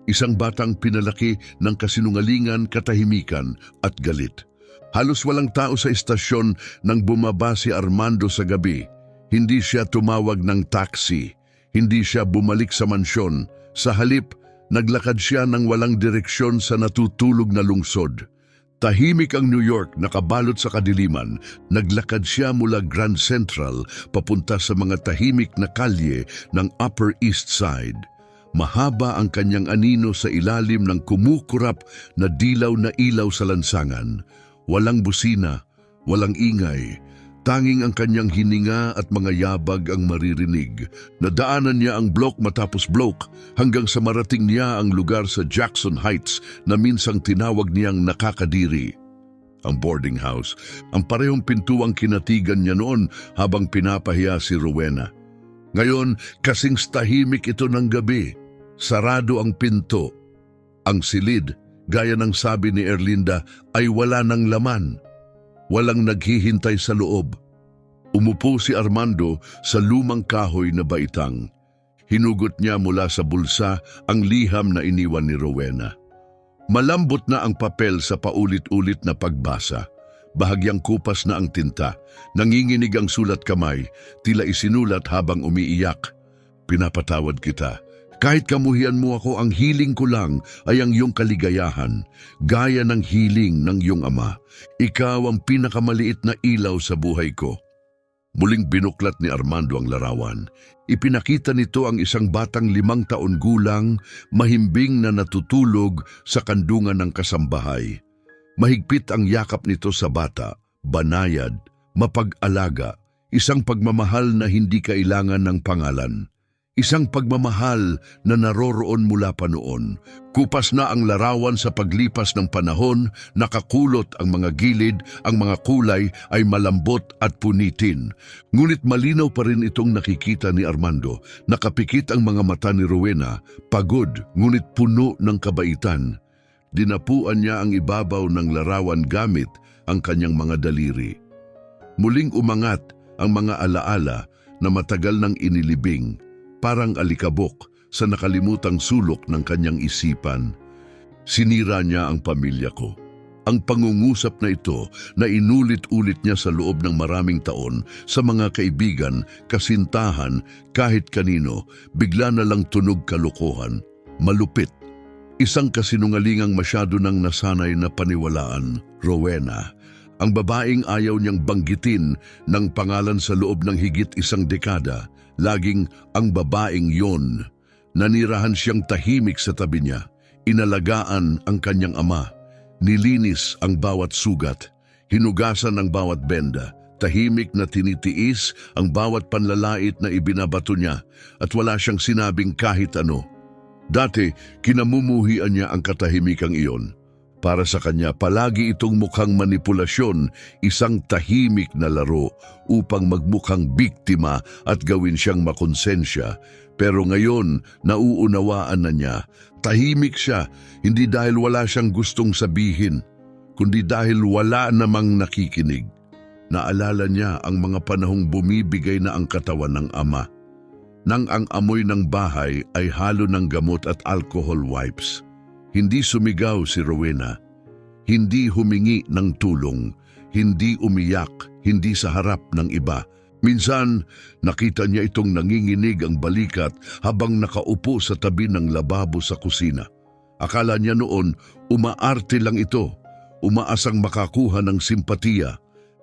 Isang batang pinalaki ng kasinungalingan, katahimikan at galit. Halos walang tao sa istasyon nang bumaba si Armando sa gabi. Hindi siya tumawag ng taxi. Hindi siya bumalik sa mansyon. Sa halip, naglakad siya ng walang direksyon sa natutulog na lungsod. Tahimik ang New York, nakabalot sa kadiliman. Naglakad siya mula Grand Central papunta sa mga tahimik na kalye ng Upper East Side. Mahaba ang kanyang anino sa ilalim ng kumukurap na dilaw na ilaw sa lansangan. Walang busina, walang ingay. Tanging ang kanyang hininga at mga yabag ang maririnig. Nadaanan niya ang blok matapos blok hanggang sa marating niya ang lugar sa Jackson Heights na minsang tinawag niyang nakakadiri. Ang boarding house, ang parehong pintuang kinatigan niya noon habang pinapahiya si Rowena. Ngayon, kasing tahimik ito ng gabi. Sarado ang pinto. Ang silid, gaya ng sabi ni Erlinda, ay wala ng laman. Walang naghihintay sa loob. Umupo si Armando sa lumang kahoy na baitang. Hinugot niya mula sa bulsa ang liham na iniwan ni Rowena. Malambot na ang papel sa paulit-ulit na pagbasa. Bahagyang kupas na ang tinta. Nanginginig ang sulat kamay, tila isinulat habang umiiyak. Pinapatawad kita. Kahit kamuhian mo ako, ang hiling ko lang ay ang iyong kaligayahan, gaya ng hiling ng iyong ama. Ikaw ang pinakamaliit na ilaw sa buhay ko. Muling binuklat ni Armando ang larawan. Ipinakita nito ang isang batang 5 taon gulang, mahimbing na natutulog sa kandungan ng kasambahay. Mahigpit ang yakap nito sa bata, banayad, mapag-alaga, isang pagmamahal na hindi kailangan ng pangalan. Isang pagmamahal na naroroon mula pa noon. Kupas na ang larawan sa paglipas ng panahon, nakakulot ang mga gilid, ang mga kulay ay malambot at punitin. Ngunit malinaw pa rin itong nakikita ni Armando. Nakapikit ang mga mata ni Rowena, pagod ngunit puno ng kabaitan. Dinapuan niya ang ibabaw ng larawan gamit ang kanyang mga daliri. Muling umangat ang mga alaala na matagal nang inilibing. Parang alikabok sa nakalimutang sulok ng kanyang isipan. Sinira niya ang pamilya ko. Ang pangungusap na ito na inulit-ulit niya sa loob ng maraming taon sa mga kaibigan, kasintahan, kahit kanino, bigla na lang tunog kalokohan. Malupit. Isang kasinungalingang masyado nang nasanay na paniwalaan, Rowena. Ang babaeng ayaw niyang banggitin ng pangalan sa loob ng higit 1 dekada. Laging ang babaeng yon. Nanirahan siyang tahimik sa tabi niya. Inalagaan ang kanyang ama. Nilinis ang bawat sugat. Hinugasan ang bawat benda. Tahimik na tinitiis ang bawat panlalait na ibinabato niya at wala siyang sinabing kahit ano. Dati, kinamumuhian niya ang katahimikang iyon. Para sa kanya, palagi itong mukhang manipulasyon, isang tahimik na laro upang magmukhang biktima at gawin siyang makonsensya. Pero ngayon, nauunawaan na niya, tahimik siya, hindi dahil wala siyang gustong sabihin, kundi dahil wala namang nakikinig. Naalala niya ang mga panahong bumibigay na ang katawan ng ama, nang ang amoy ng bahay ay halo ng gamot at alcohol wipes. Hindi sumigaw si Rowena, hindi humingi ng tulong, hindi umiyak, hindi sa harap ng iba. Minsan, nakita niya itong nanginginig ang balikat habang nakaupo sa tabi ng lababo sa kusina. Akala niya noon, umaarte lang ito, umaasang makakuha ng simpatiya.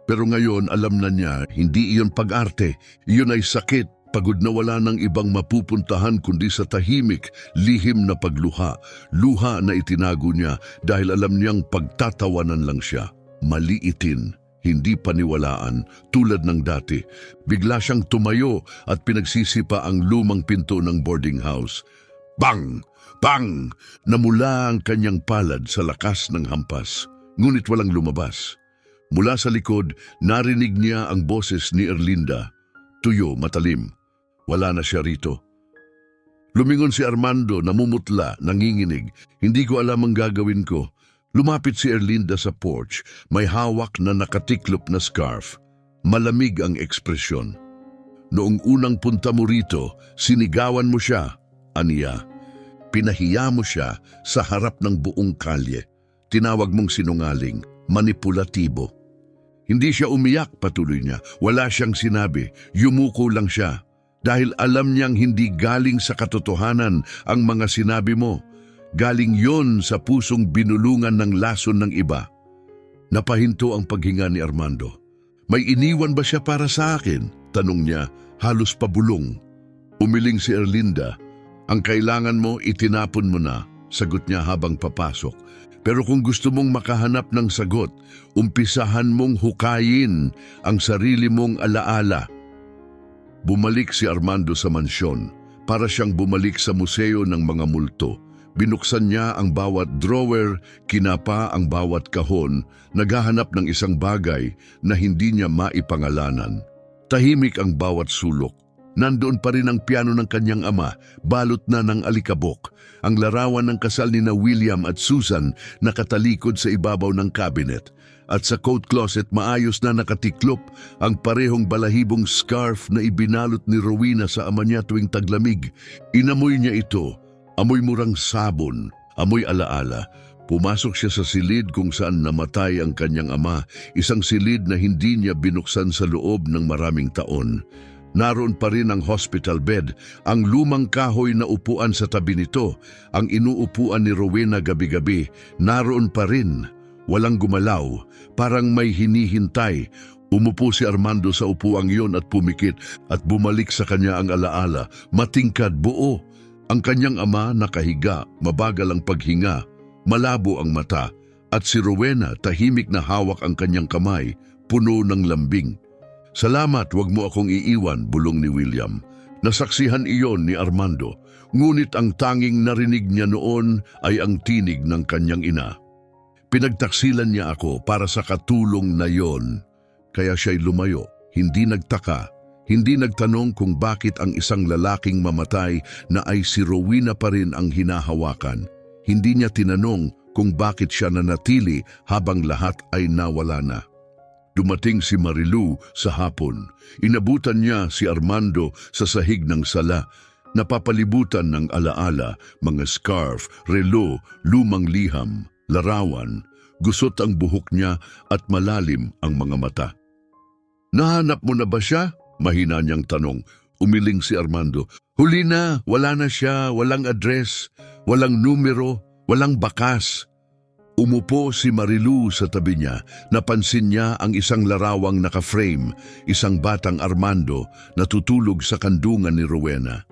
Pero ngayon alam na niya, hindi iyon pag-arte, iyon ay sakit, pagod na wala ng ibang mapupuntahan kundi sa tahimik, lihim na pagluha, luha na itinago niya dahil alam niyang pagtatawanan lang siya. Maliitin, hindi paniwalaan, tulad ng dati. Bigla siyang tumayo at pinagsisipa ang lumang pinto ng boarding house. Bang! Bang! Namula ang kanyang palad sa lakas ng hampas, ngunit walang lumabas. Mula sa likod, narinig niya ang boses ni Erlinda. Tuyo, matalim. Wala na siya rito. Lumingon si Armando, namumutla, nanginginig. Hindi ko alam ang gagawin ko. Lumapit si Erlinda sa porch, may hawak na nakatiklop na scarf. Malamig ang ekspresyon. Noong unang punta mo rito, sinigawan mo siya, aniya. Pinahiya mo siya sa harap ng buong kalye. Tinawag mong sinungaling, manipulatibo. Hindi siya umiyak, patuloy niya. Wala siyang sinabi, yumuko lang siya. Dahil alam niyang hindi galing sa katotohanan ang mga sinabi mo. Galing yon sa pusong binulungan ng lason ng iba. Napahinto ang paghinga ni Armando. May iniwan ba siya para sa akin? Tanong niya, halos pabulong. Umiling si Erlinda. Ang kailangan mo, itinapon mo na, sagot niya habang papasok. Pero kung gusto mong makahanap ng sagot, umpisahan mong hukayin ang sarili mong alaala. Bumalik si Armando sa mansyon, para siyang bumalik sa museo ng mga multo. Binuksan niya ang bawat drawer, kinapa ang bawat kahon, naghahanap ng isang bagay na hindi niya maipangalanan. Tahimik ang bawat sulok. Nandoon pa rin ang piano ng kanyang ama, balot na ng alikabok. Ang larawan ng kasal ni na William at Susan nakatalikod sa ibabaw ng cabinet. At sa coat closet maayos na nakatiklop ang parehong balahibong scarf na ibinalot ni Rowena sa ama niya tuwing taglamig. Inamoy niya ito, amoy murang sabon, amoy alaala. Pumasok siya sa silid kung saan namatay ang kanyang ama, isang silid na hindi niya binuksan sa loob ng maraming taon. Naroon pa rin ang hospital bed, ang lumang kahoy na upuan sa tabi nito, ang inuupuan ni Rowena gabi-gabi, naroon pa rin. Walang gumalaw, parang may hinihintay. Umupo si Armando sa upuang iyon at pumikit at bumalik sa kanya ang alaala, matingkad buo. Ang kanyang ama nakahiga, mabagal ang paghinga, malabo ang mata, at si Rowena tahimik na hawak ang kanyang kamay, puno ng lambing. Salamat, wag mo akong iiwan, bulong ni William. Nasaksihan iyon ni Armando, ngunit ang tanging narinig niya noon ay ang tinig ng kanyang ina. Pinagtaksilan niya ako para sa katulong na yon. Kaya siya'y lumayo, hindi nagtaka, hindi nagtanong kung bakit ang isang lalaking mamatay na ay si Rowena pa rin ang hinahawakan. Hindi niya tinanong kung bakit siya nanatili habang lahat ay nawala na. Dumating si Marilu sa hapon. Inabutan niya si Armando sa sahig ng sala. Napapalibutan ng alaala, mga scarf, relo, lumang liham, larawan. Gusot ang buhok niya at malalim ang mga mata. Nahanap mo na ba siya? Mahina niyang tanong. Umiling si Armando. Huli na, wala na siya, walang address, walang numero, walang bakas. Umupo si Marilu sa tabi niya. Napansin niya ang isang larawang naka-frame, isang batang Armando na tutulog sa kandungan ni Rowena.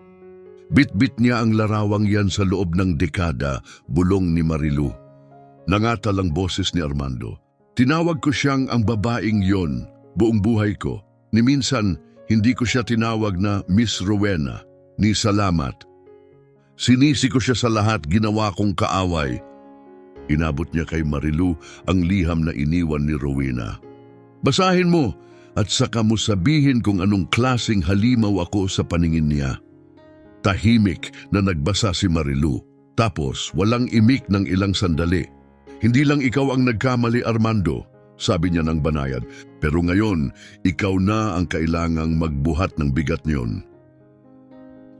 Bit-bit niya ang larawang yan sa loob ng dekada, bulong ni Marilu. Nangatal ang boses ni Armando. Tinawag ko siyang ang babaeng yon, buong buhay ko. Ni minsan, hindi ko siya tinawag na Miss Rowena, ni salamat. Sinisi ko siya sa lahat ginawa kong kaaway. Inabot niya kay Marilu ang liham na iniwan ni Rowena. Basahin mo at saka mo sabihin kung anong klaseng halimaw ako sa paningin niya. Tahimik na nagbasa si Marilu. Tapos walang imik ng ilang sandali. Hindi lang ikaw ang nagkamali, Armando, sabi niya ng banayad. Pero ngayon, ikaw na ang kailangang magbuhat ng bigat niyon.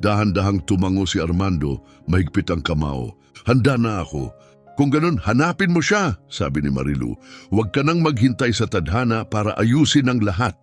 Dahan-dahang tumango si Armando, mahigpit ang kamao. Handa na ako. Kung ganun, hanapin mo siya, sabi ni Marilu. Huwag ka nang maghintay sa tadhana para ayusin ang lahat.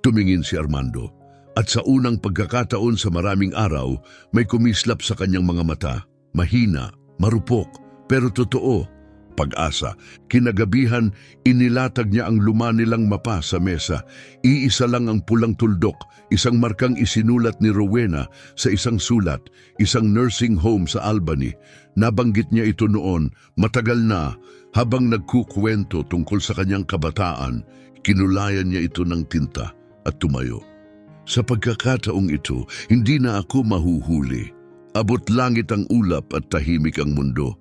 Tumingin si Armando. At sa unang pagkakataon sa maraming araw, may kumislap sa kanyang mga mata. Mahina, Marupok, pero totoo. Pag-asa. Kinagabihan, inilatag niya ang luma nilang mapa sa mesa. Iisa lang ang pulang tuldok, isang markang isinulat ni Rowena sa isang sulat, isang nursing home sa Albany. Nabanggit niya ito noon, matagal na, habang nagkukwento tungkol sa kanyang kabataan, kinulayan niya ito ng tinta at tumayo. Sa pagkakataong ito, hindi na ako mahuhuli. Abot langit ang ulap at tahimik ang mundo.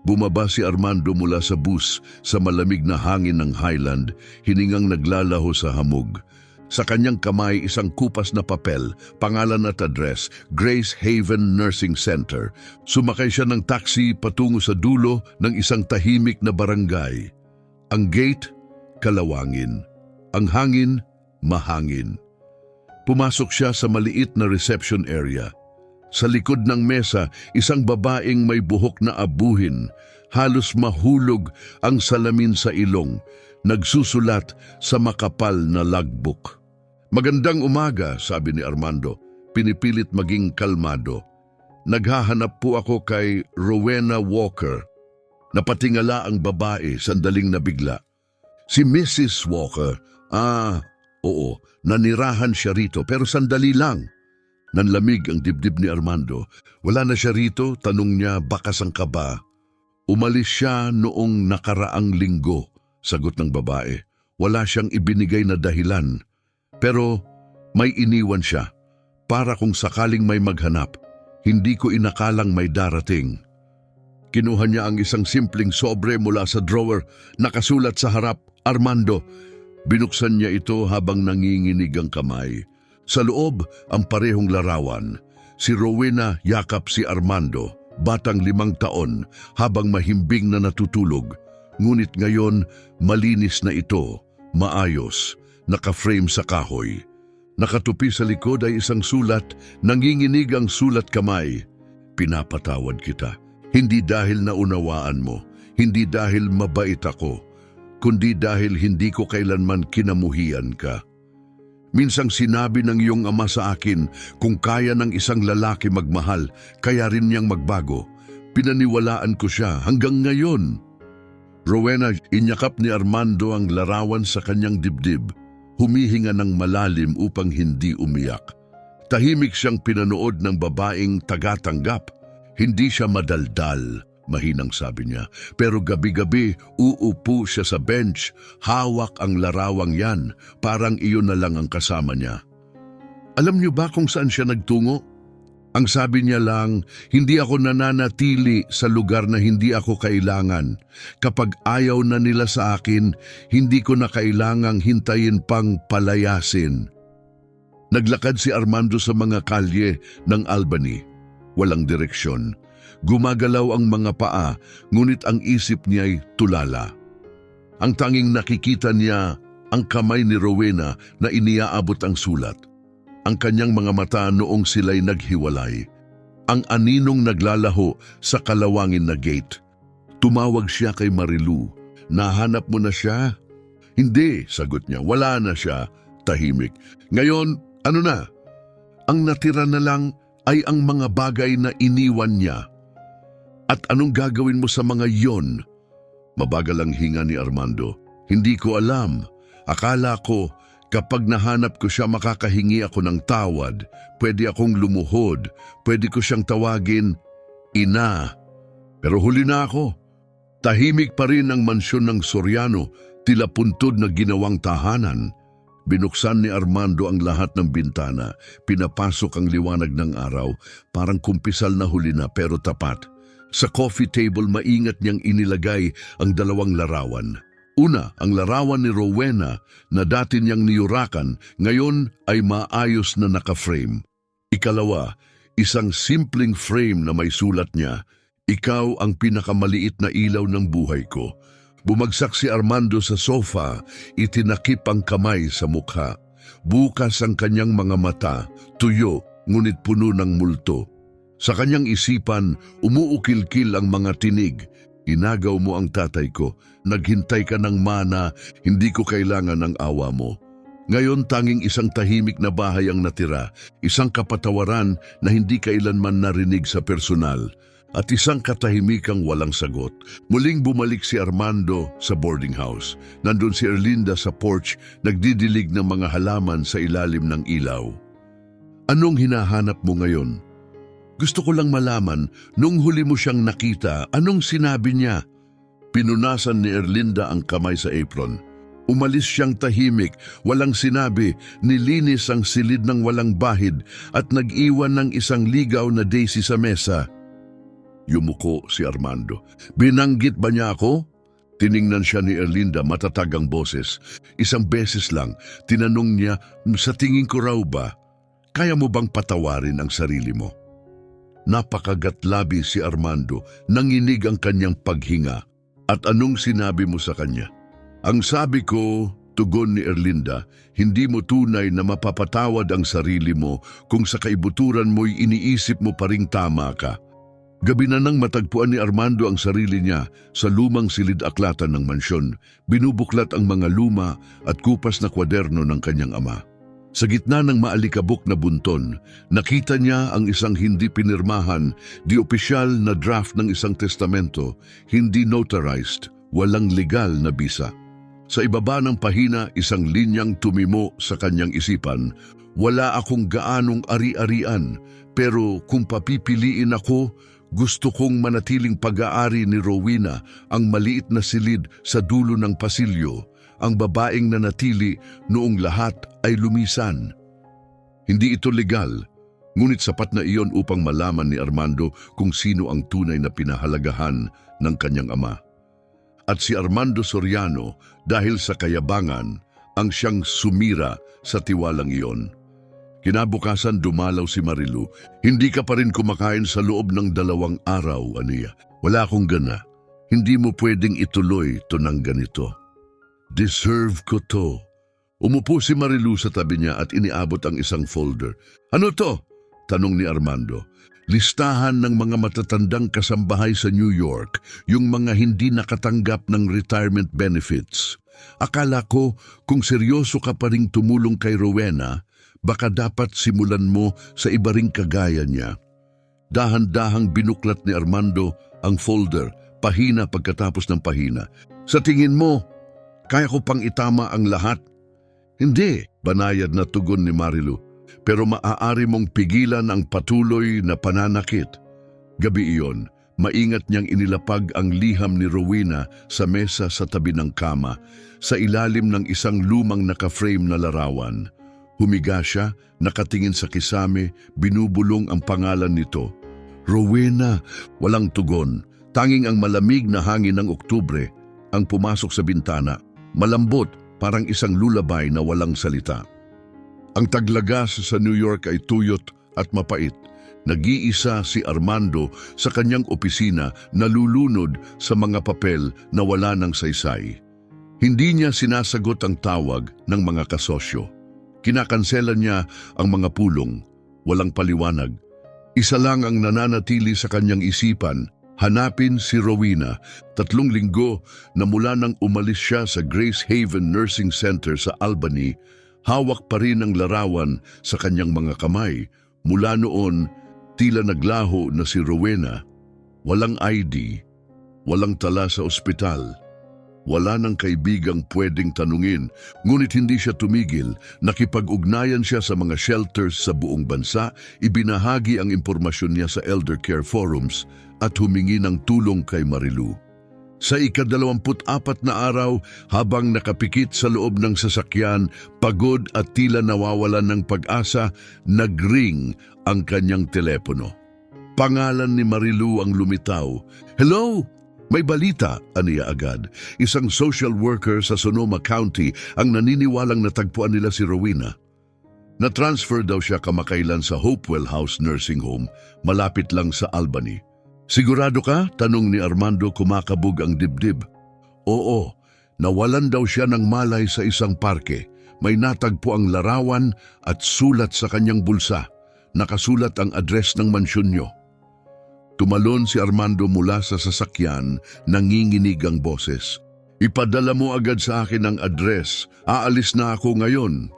Bumaba si Armando mula sa bus sa malamig na hangin ng Highland, hiningang naglalaho sa hamog. Sa kanyang kamay isang kupas na papel, pangalan at address, Grace Haven Nursing Center. Sumakay siya ng taxi patungo sa dulo ng isang tahimik na barangay. Ang gate, kalawangin. Ang hangin, mahangin. Pumasok siya sa maliit na reception area. Sa likod ng mesa, isang babaeng may buhok na abuhin, halos mahulog ang salamin sa ilong, nagsusulat sa makapal na logbook. "Magandang umaga," sabi ni Armando, pinipilit maging kalmado. "Naghahanap po ako kay Rowena Walker." Napatingala ang babae, sandaling nabigla. "Si Mrs. Walker? Oo, nanirahan siya rito pero sandali lang." Nanlamig ang dibdib ni Armando. "Wala na siya rito?" tanong niya, bakas ang kaba. "Umalis siya noong nakaraang linggo," sagot ng babae. "Wala siyang ibinigay na dahilan. Pero may iniwan siya, para kung sakaling may maghanap. Hindi ko inakalang may darating." Kinuha niya ang isang simpleng sobre mula sa drawer, nakasulat sa harap, "Armando." Binuksan niya ito habang nanginginig ang kamay. Sa loob, ang parehong larawan. Si Rowena yakap si Armando, batang 5 taon, habang mahimbing na natutulog. Ngunit ngayon, malinis na ito, maayos, naka-frame sa kahoy. Nakatupi sa likod ay isang sulat, nanginginig ang sulat kamay. "Pinapatawad kita, hindi dahil naunawaan mo, hindi dahil mabait ako, kundi dahil hindi ko kailanman kinamuhian ka. Minsang sinabi ng iyong ama sa akin, kung kaya ng isang lalaki magmahal, kaya rin niyang magbago. Pinaniwalaan ko siya hanggang ngayon." Rowena, inyakap ni Armando ang larawan sa kanyang dibdib. Humihinga ng malalim upang hindi umiyak. Tahimik siyang pinanood ng babaeng tagatanggap. Hindi siya madaldal, mahinang sabi niya. Pero gabi-gabi, uupo siya sa bench, hawak ang larawang yan, parang iyon na lang ang kasama niya. Alam niyo ba kung saan siya nagtungo? Ang sabi niya lang, "Hindi ako nananatili sa lugar na hindi ako kailangan. Kapag ayaw na nila sa akin, hindi ko na kailangang hintayin pang palayasin." Naglakad si Armando sa mga kalye ng Albany. Walang direksyon. Gumagalaw ang mga paa, ngunit ang isip niya'y tulala. Ang tanging nakikita niya, ang kamay ni Rowena na iniaabot ang sulat. Ang kanyang mga mata noong sila'y naghiwalay. Ang aninong naglalaho sa kalawangin na gate. Tumawag siya kay Marilu. "Nahanap mo na siya?" "Hindi," sagot niya. "Wala na siya." Tahimik. "Ngayon, ano na?" "Ang natira na lang ay ang mga bagay na iniwan niya." "At anong gagawin mo sa mga yon?" Mabagal ang hinga ni Armando. "Hindi ko alam. Akala ko kapag nahanap ko siya makakahingi ako ng tawad. Pwede akong lumuhod. Pwede ko siyang tawagin, ina. Pero huli na ako." Tahimik pa rin ang mansyon ng Soriano, tila puntod na ginawang tahanan. Binuksan ni Armando ang lahat ng bintana. Pinapasok ang liwanag ng araw, parang kumpisal na huli na pero tapat. Sa coffee table, maingat niyang inilagay ang 2 larawan. Una, ang larawan ni Rowena na dati niyang niyurakan, ngayon ay maayos na naka-frame. Ikalawa, isang simpleng frame na may sulat niya, "Ikaw ang pinakamaliit na ilaw ng buhay ko." Bumagsak si Armando sa sofa, itinakip ang kamay sa mukha. Bukas ang kanyang mga mata, tuyo, ngunit puno ng multo. Sa kanyang isipan, umuukil-kil ang mga tinig. "Inagaw mo ang tatay ko, naghintay ka ng mana, hindi ko kailangan ng awa mo." Ngayon tanging isang tahimik na bahay ang natira, isang kapatawaran na hindi kailanman narinig sa personal. At isang katahimikang walang sagot, muling bumalik si Armando sa boarding house. Nandun si Erlinda sa porch, nagdidilig ng mga halaman sa ilalim ng ilaw. Anong hinahanap mo ngayon? Gusto ko lang malaman, nung huli mo siyang nakita, anong sinabi niya? Pinunasan ni Erlinda ang kamay sa apron. Umalis siyang tahimik, walang sinabi, nilinis ang silid ng walang bahid at nag-iwan ng isang ligaw na daisy sa mesa. Yumuko si Armando. Binanggit ba niya ako? Tiningnan siya ni Erlinda, matatag ang boses. Isang beses lang, tinanong niya, sa tingin ko raw ba, kaya mo bang patawarin ang sarili mo? Napakagatlabi si Armando, nanginig ang kanyang paghinga. At anong sinabi mo sa kanya? Ang sabi ko, tugon ni Erlinda, hindi mo tunay na mapapatawad ang sarili mo kung sa kaibuturan mo'y iniisip mo pa ring tama ka. Gabi na nang matagpuan ni Armando ang sarili niya sa lumang silid-aklatan ng mansyon, binubuklat ang mga luma at kupas na kwaderno ng kanyang ama. Sa gitna ng maalikabok na bunton, nakita niya ang isang hindi pinirmahan, di opisyal na draft ng isang testamento, hindi notarized, walang legal na bisa. Sa ibaba ng pahina, isang linyang tumimo sa kanyang isipan, wala akong gaanong ari-arian, pero kung papipiliin ako, gusto kong manatiling pag-aari ni Rowena, ang maliit na silid sa dulo ng pasilyo, ang babaeng nanatili noong lahat ay lumisan. Hindi ito legal, ngunit sapat na iyon upang malaman ni Armando kung sino ang tunay na pinahalagahan ng kanyang ama. At si Armando Soriano, dahil sa kayabangan, ang siyang sumira sa tiwalang iyon. Kinabukasan dumalaw si Marilu. Hindi ka pa rin kumakain sa loob ng 2 araw, aniya. Wala akong gana. Hindi mo pwedeng ituloy to ng ganito. Deserve ko to. Umupo si Marilu sa tabi niya at iniabot ang isang folder. Ano to? Tanong ni Armando. Listahan ng mga matatandang kasambahay sa New York, yung mga hindi nakatanggap ng retirement benefits. Akala ko kung seryoso ka pa ring tumulong kay Rowena, baka dapat simulan mo sa iba ring kagaya niya. Dahan-dahang binuklat ni Armando ang folder, pahina pagkatapos ng pahina. Sa tingin mo, kaya ko pang itama ang lahat? Hindi, banayad na tugon ni Marilu. Pero maaari mong pigilan ang patuloy na pananakit. Gabi iyon, maingat niyang inilapag ang liham ni Rowena sa mesa sa tabi ng kama, sa ilalim ng isang lumang naka-frame na larawan. Humiga siya, nakatingin sa kisame, binubulong ang pangalan nito. Rowena, walang tugon. Tanging ang malamig na hangin ng Oktubre ang pumasok sa bintana, malambot, parang isang lulabay na walang salita. Ang taglagas sa New York ay tuyot at mapait. Nag-iisa si Armando sa kanyang opisina, nalulunod sa mga papel na wala ng saysay. Hindi niya sinasagot ang tawag ng mga kasosyo. Kinakansela niya ang mga pulong, walang paliwanag. Isa lang ang nananatili sa kanyang isipan, hanapin si Rowena. 3 linggo na mula nang umalis siya sa Grace Haven Nursing Center sa Albany, hawak pa rin ang larawan sa kanyang mga kamay. Mula noon, tila naglaho na si Rowena. Walang ID, walang tala sa ospital. Wala nang kaibigang pwedeng tanungin, ngunit hindi siya tumigil. Nakipag-ugnayan siya sa mga shelters sa buong bansa, ibinahagi ang impormasyon niya sa elder care forums at humingi ng tulong kay Marilu. Sa ika-24 na araw, habang nakapikit sa loob ng sasakyan, pagod at tila nawawalan ng pag-asa, nagring ang kanyang telepono. Pangalan ni Marilu ang lumitaw. Hello? May balita, aniya agad. Isang social worker sa Sonoma County ang naniniwalang natagpuan nila si Rowena. Na-transfer daw siya kamakailan sa Hopewell House Nursing Home, malapit lang sa Albany. Sigurado ka? Tanong ni Armando, kumakabog ang dibdib. Oo, nawalan daw siya ng malay sa isang parke. May natagpo ang larawan at sulat sa kanyang bulsa. Nakasulat ang address ng mansyon niyo. Tumalon si Armando mula sa sasakyan, nanginginig ang boses. Ipadala mo agad sa akin ang address. Aalis na ako ngayon.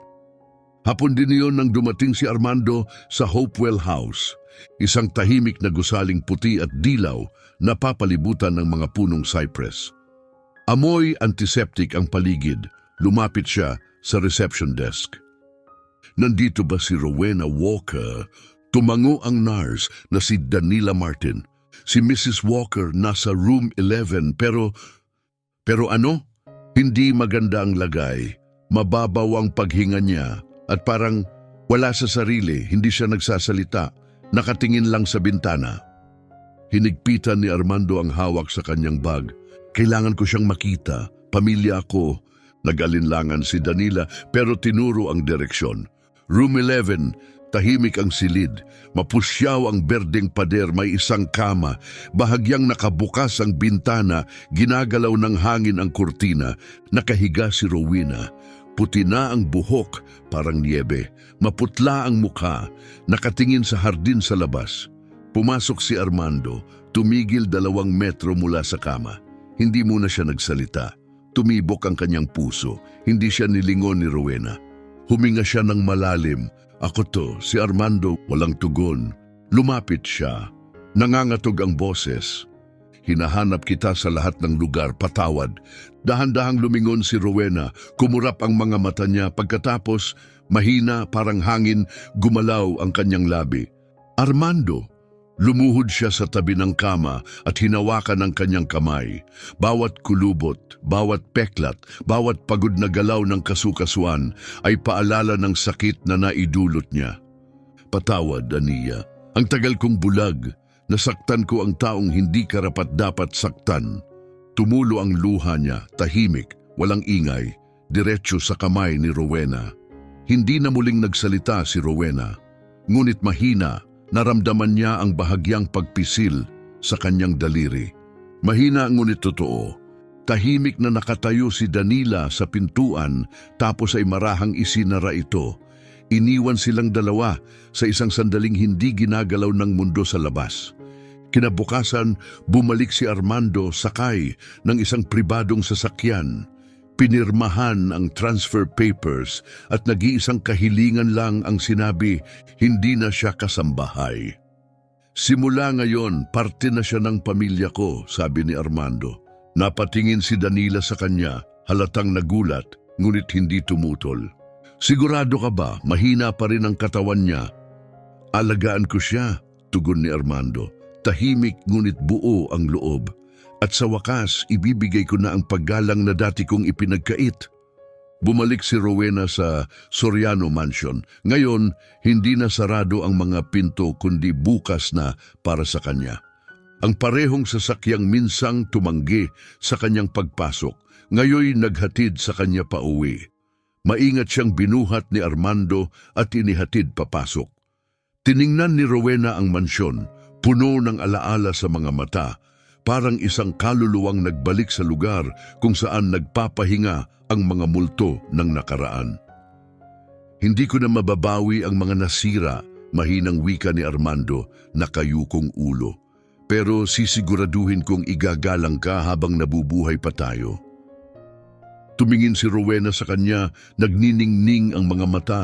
Hapon din iyon nang dumating si Armando sa Hopewell House, isang tahimik na gusaling puti at dilaw na papalibutan ng mga punong cypress. Amoy antiseptic ang paligid. Lumapit siya sa reception desk. Nandito ba si Rowena Walker? Tumango ang nurse na si Danila Martin. Si Mrs. Walker nasa room 11 pero ano? Hindi maganda ang lagay. Mababaw ang paghinga niya at parang wala sa sarili, hindi siya nagsasalita. Nakatingin lang sa bintana. Hinigpitan ni Armando ang hawak sa kanyang bag. Kailangan ko siyang makita. Pamilya ako. Nag-alinlangan si Danila pero tinuro ang direksyon. Room 11, tahimik ang silid. Mapusyaw ang berdeng pader, may isang kama. Bahagyang nakabukas ang bintana, ginagalaw ng hangin ang kurtina. Nakahiga si Rowena. Puti na ang buhok, parang niebe. Maputla ang mukha. Nakatingin sa hardin sa labas. Pumasok si Armando. Tumigil 2 metro mula sa kama. Hindi muna siya nagsalita. Tumibok ang kanyang puso. Hindi siya nilingon ni Rowena. Huminga siya ng malalim. Ako to, si Armando, walang tugon. Lumapit siya. Nangangatog ang boses. Hinahanap kita sa lahat ng lugar, patawad. Dahan-dahang lumingon si Rowena. Kumurap ang mga mata niya. Pagkatapos, mahina, parang hangin, gumalaw ang kanyang labi. Armando! Lumuhod siya sa tabi ng kama at hinawakan ang kanyang kamay. Bawat kulubot, bawat peklat, bawat pagod na galaw ng kasukasuan ay paalala ng sakit na naidulot niya. Patawad, Aniya. Ang tagal kong bulag. Nasaktan ko ang taong hindi karapat-dapat saktan. Tumulo ang luha niya, tahimik, walang ingay, diretso sa kamay ni Rowena. Hindi na muling nagsalita si Rowena. Ngunit mahina, naramdaman niya ang bahagyang pagpisil sa kanyang daliri. Mahina ngunit totoo. Tahimik na nakatayo si Danila sa pintuan tapos ay marahang isinara ito. Iniwan silang dalawa sa isang sandaling hindi ginagalaw ng mundo sa labas. Kinabukasan, bumalik si Armando sakay ng isang pribadong sasakyan. Pinirmahan ang transfer papers at nag-iisang kahilingan lang ang sinabi, hindi na siya kasambahay. Simula ngayon, parte na siya ng pamilya ko, sabi ni Armando. Napatingin si Danila sa kanya, halatang nagulat, ngunit hindi tumutol. Sigurado ka ba, mahina pa rin ang katawan niya? Alagaan ko siya, tugon ni Armando. Tahimik ngunit buo ang loob. At sa wakas, ibibigay ko na ang paggalang na dati kong ipinagkait. Bumalik si Rowena sa Soriano Mansion. Ngayon, hindi na sarado ang mga pinto kundi bukas na para sa kanya. Ang parehong sasakyang minsang tumanggi sa kanyang pagpasok, ngayoy naghatid sa kanya pauwi. Maingat siyang binuhat ni Armando at inihatid papasok. Tiningnan ni Rowena ang mansyon, puno ng alaala sa mga mata, parang isang kaluluwang nagbalik sa lugar kung saan nagpapahinga ang mga multo ng nakaraan. Hindi ko na mababawi ang mga nasira, mahinang wika ni Armando, nakayukong ulo. Pero sisiguraduhin kong igagalang ka habang nabubuhay pa tayo. Tumingin si Rowena sa kanya, nagniningning ang mga mata.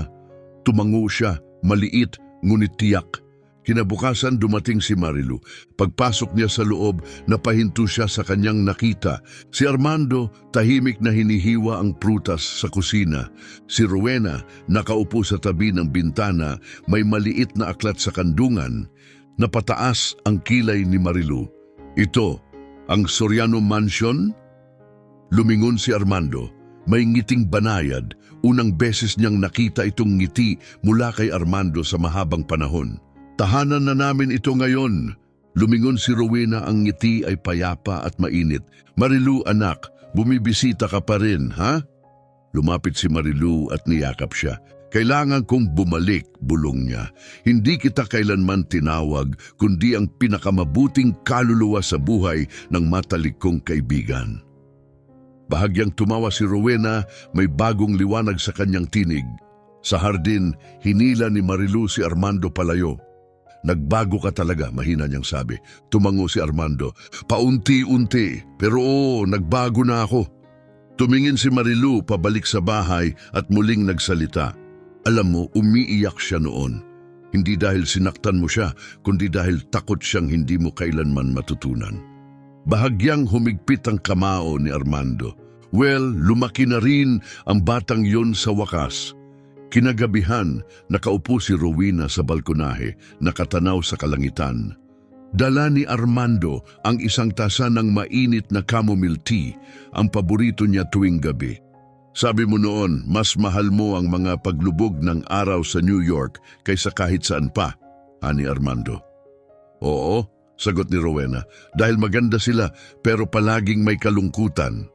Tumango siya, maliit ngunit tiyak. Kinabukasan dumating si Marilu. Pagpasok niya sa loob, napahinto siya sa kanyang nakita. Si Armando, tahimik na hinihiwa ang prutas sa kusina. Si Rowena, nakaupo sa tabi ng bintana, may maliit na aklat sa kandungan. Napataas ang kilay ni Marilu. Ito, ang Soriano Mansion? Lumingon si Armando. May ngiting banayad. Unang beses niyang nakita itong ngiti mula kay Armando sa mahabang panahon. Tahanan na namin ito ngayon. Lumingon si Rowena, ang ngiti ay payapa at mainit. Marilu, anak, bumibisita ka pa rin, ha? Lumapit si Marilu at niyakap siya. Kailangan kong bumalik, bulong niya. Hindi kita kailanman tinawag, kundi ang pinakamabuting kaluluwa sa buhay ng matalik kong kaibigan. Bahagyang tumawa si Rowena, may bagong liwanag sa kanyang tinig. Sa hardin, hinila ni Marilu si Armando palayo. Nagbago ka talaga, mahina niyang sabi. Tumango si Armando. Paunti-unti, pero nagbago na ako. Tumingin si Marilu pabalik sa bahay at muling nagsalita. Alam mo, umiiyak siya noon. Hindi dahil sinaktan mo siya, kundi dahil takot siyang hindi mo kailanman matutunan. Bahagyang humigpit ang kamao ni Armando. Well, lumaki na rin ang batang yon sa wakas. Kinagabihan, nakaupo si Rowena sa balkonahe, nakatanaw sa kalangitan. Dala ni Armando ang isang tasa ng mainit na chamomile tea, ang paborito niya tuwing gabi. Sabi mo noon, mas mahal mo ang mga paglubog ng araw sa New York kaysa kahit saan pa, ani Armando. Oo, sagot ni Rowena, dahil maganda sila pero palaging may kalungkutan.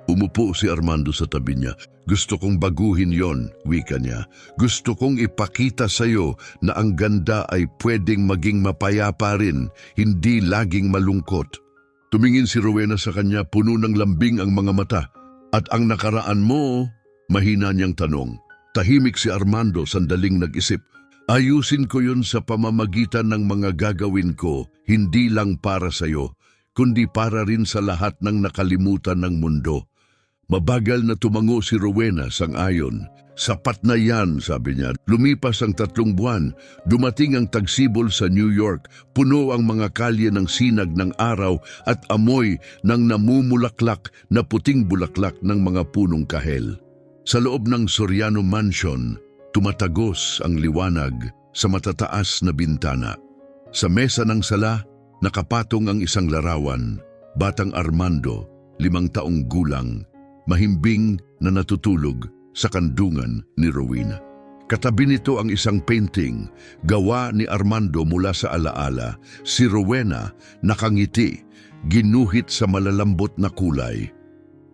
Umupo si Armando sa tabi niya. Gusto kong baguhin yon, wika niya. Gusto kong ipakita sa'yo na ang ganda ay pwedeng maging mapayapa rin, hindi laging malungkot. Tumingin si Rowena sa kanya, puno ng lambing ang mga mata. At ang nakaraan mo, mahina niyang tanong. Tahimik si Armando, sandaling nag-isip. Ayusin ko yun sa pamamagitan ng mga gagawin ko, hindi lang para sa'yo, kundi para rin sa lahat ng nakalimutan ng mundo. Mabagal na tumango si Rowena sang-ayon. Sapat na yan, sabi niya. Lumipas ang 3 buwan, dumating ang tagsibol sa New York. Puno ang mga kalye ng sinag ng araw at amoy ng namumulaklak na puting bulaklak ng mga punong kahel. Sa loob ng Soriano Mansion, tumatagos ang liwanag sa matataas na bintana. Sa mesa ng sala, nakapatong ang isang larawan, batang Armando, 5 taong gulang, mahimbing na natutulog sa kandungan ni Rowena. Katabi nito ang isang painting, gawa ni Armando mula sa alaala. Si Rowena nakangiti, ginuhit sa malalambot na kulay.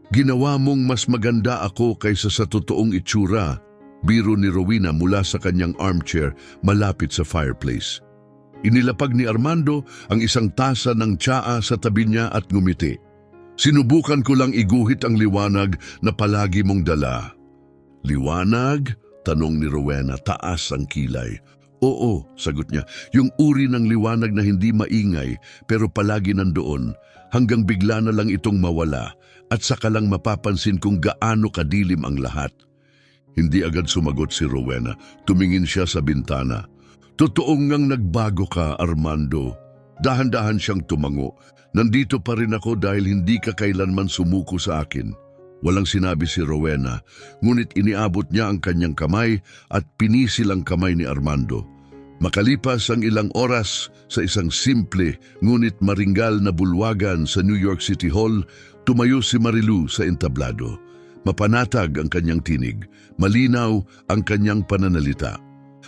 Ginawa mong mas maganda ako kaysa sa totoong itsura, biro ni Rowena mula sa kanyang armchair malapit sa fireplace. Inilapag ni Armando ang isang tasa ng tsaa sa tabi niya at ngumiti. Sinubukan ko lang iguhit ang liwanag na palagi mong dala. Liwanag? Tanong ni Rowena, taas ang kilay. Oo, sagot niya, yung uri ng liwanag na hindi maingay pero palagi nandoon hanggang bigla na lang itong mawala at saka lang mapapansin kung gaano kadilim ang lahat. Hindi agad sumagot si Rowena, tumingin siya sa bintana. Totoong ngang nagbago ka, Armando. Dahan-dahan siyang tumango. Nandito pa rin ako dahil hindi ka kailanman sumuko sa akin. Walang sinabi si Rowena, ngunit iniabot niya ang kanyang kamay at pinisil ang kamay ni Armando. Makalipas ang ilang oras sa isang simple ngunit maringgal na bulwagan sa New York City Hall, tumayo si Marilu sa entablado. Mapanatag ang kanyang tinig, malinaw ang kanyang pananalita.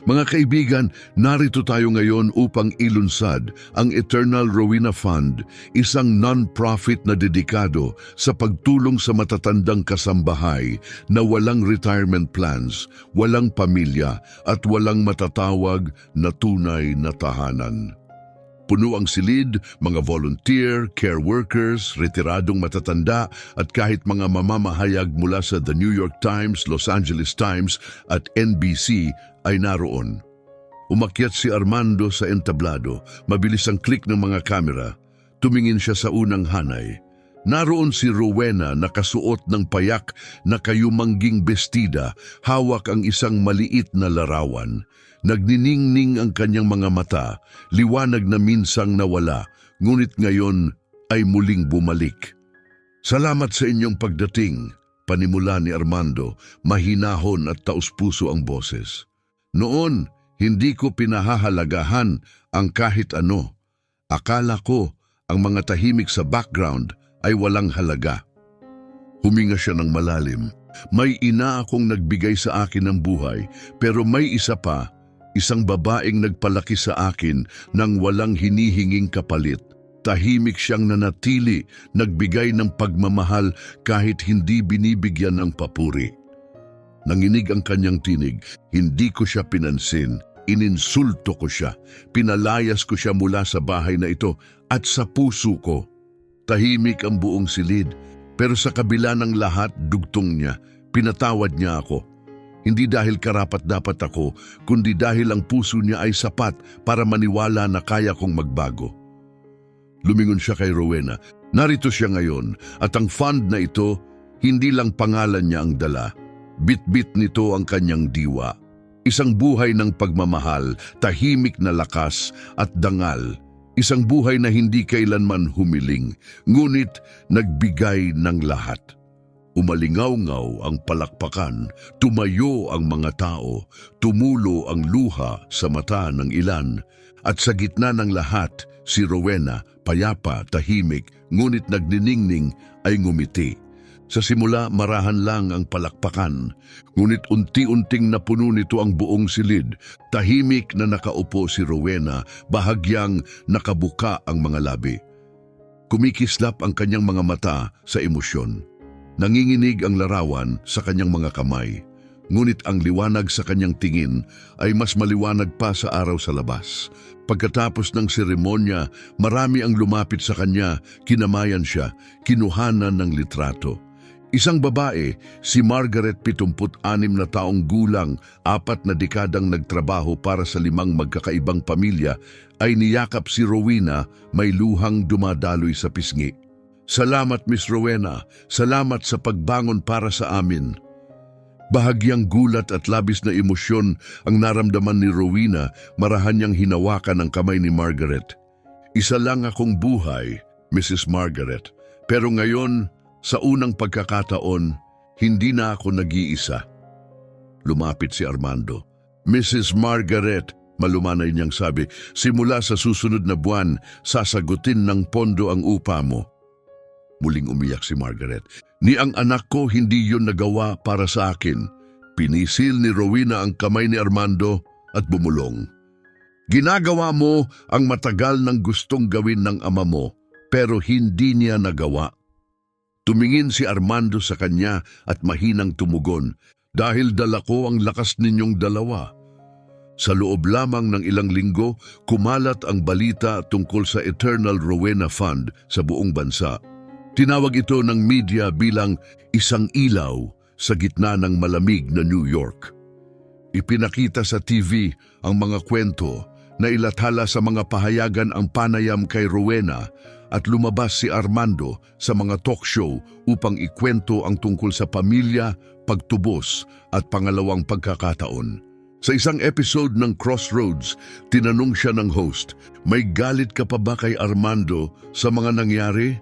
Mga kaibigan, narito tayo ngayon upang ilunsad ang Eternal Rowena Fund, isang non-profit na dedikado sa pagtulong sa matatandang kasambahay na walang retirement plans, walang pamilya at walang matatawag na tunay na tahanan. Puno ang silid, mga volunteer, care workers, retiradong matatanda at kahit mga mamamahayag mula sa The New York Times, Los Angeles Times at NBC ay naroon. Umakyat si Armando sa entablado, mabilis ang click ng mga kamera. Tumingin siya sa unang hanay. Naroon si Rowena nakasuot ng payak na kayumangging bestida, hawak ang isang maliit na larawan. Nagniningning ang kanyang mga mata, liwanag na minsang nawala, ngunit ngayon ay muling bumalik. Salamat sa inyong pagdating, panimula ni Armando, mahinahon at taus-puso ang boses. Noon, hindi ko pinahahalagahan ang kahit ano. Akala ko ang mga tahimik sa background ay walang halaga. Huminga siya ng malalim. May ina akong nagbigay sa akin ng buhay, pero may isa pa, isang babaeng nagpalaki sa akin nang walang hinihinging kapalit. Tahimik siyang nanatili, nagbigay ng pagmamahal kahit hindi binibigyan ng papuri. Nanginig ang kanyang tinig, hindi ko siya pinansin, ininsulto ko siya, pinalayas ko siya mula sa bahay na ito at sa puso ko. Tahimik ang buong silid, pero sa kabila ng lahat dugtong niya, pinatawad niya ako. Hindi dahil karapat-dapat ako, kundi dahil ang puso niya ay sapat para maniwala na kaya kong magbago. Lumingon siya kay Rowena. Narito siya ngayon at ang fund na ito, hindi lang pangalan niya ang dala. Bit-bit nito ang kanyang diwa. Isang buhay ng pagmamahal, tahimik na lakas at dangal. Isang buhay na hindi kailanman humiling, ngunit nagbigay ng lahat. Umalingaw-ngaw ang palakpakan, tumayo ang mga tao, tumulo ang luha sa mata ng ilan, at sa gitna ng lahat, si Rowena, payapa, tahimik, ngunit nagniningning ay ngumiti. Sa simula, marahan lang ang palakpakan, ngunit unti-unting napuno nito ang buong silid. Tahimik na nakaupo si Rowena, bahagyang nakabuka ang mga labi. Kumikislap ang kanyang mga mata sa emosyon. Nanginginig ang larawan sa kanyang mga kamay, ngunit ang liwanag sa kanyang tingin ay mas maliwanag pa sa araw sa labas. Pagkatapos ng seremonya, marami ang lumapit sa kanya, kinamayan siya, kinuhanan ng litrato. Isang babae, si Margaret, 76 na taong gulang, 4 na dekadang nagtrabaho para sa 5 magkakaibang pamilya, ay niyakap si Rowena, may luhang dumadaloy sa pisngi. Salamat, Miss Rowena. Salamat sa pagbangon para sa amin. Bahagyang gulat at labis na emosyon ang naramdaman ni Rowena, marahan niyang hinawakan ang kamay ni Margaret. Isa lang akong buhay, Mrs. Margaret. Pero ngayon, sa unang pagkakataon, hindi na ako nag-iisa. Lumapit si Armando. Mrs. Margaret, malumanay niyang sabi, simula sa susunod na buwan, sasagutin ng pondo ang upa mo. Muling umiyak si Margaret. Ni ang anak ko hindi yun nagawa para sa akin. Pinisil ni Rowena ang kamay ni Armando at bumulong. Ginagawa mo ang matagal nang gustong gawin ng ama mo, pero hindi niya nagawa. Tumingin si Armando sa kanya at mahinang tumugon, dahil dala ko ang lakas ninyong dalawa. Sa loob lamang ng ilang linggo, kumalat ang balita tungkol sa Eternal Rowena Fund sa buong bansa. Tinawag ito ng media bilang isang ilaw sa gitna ng malamig na New York. Ipinakita sa TV ang mga kwento na ilathala sa mga pahayagan ang panayam kay Rowena at lumabas si Armando sa mga talk show upang ikwento ang tungkol sa pamilya, pagtubos at pangalawang pagkakataon. Sa isang episode ng Crossroads, tinanong siya ng host, may galit ka pa ba kay Armando sa mga nangyari?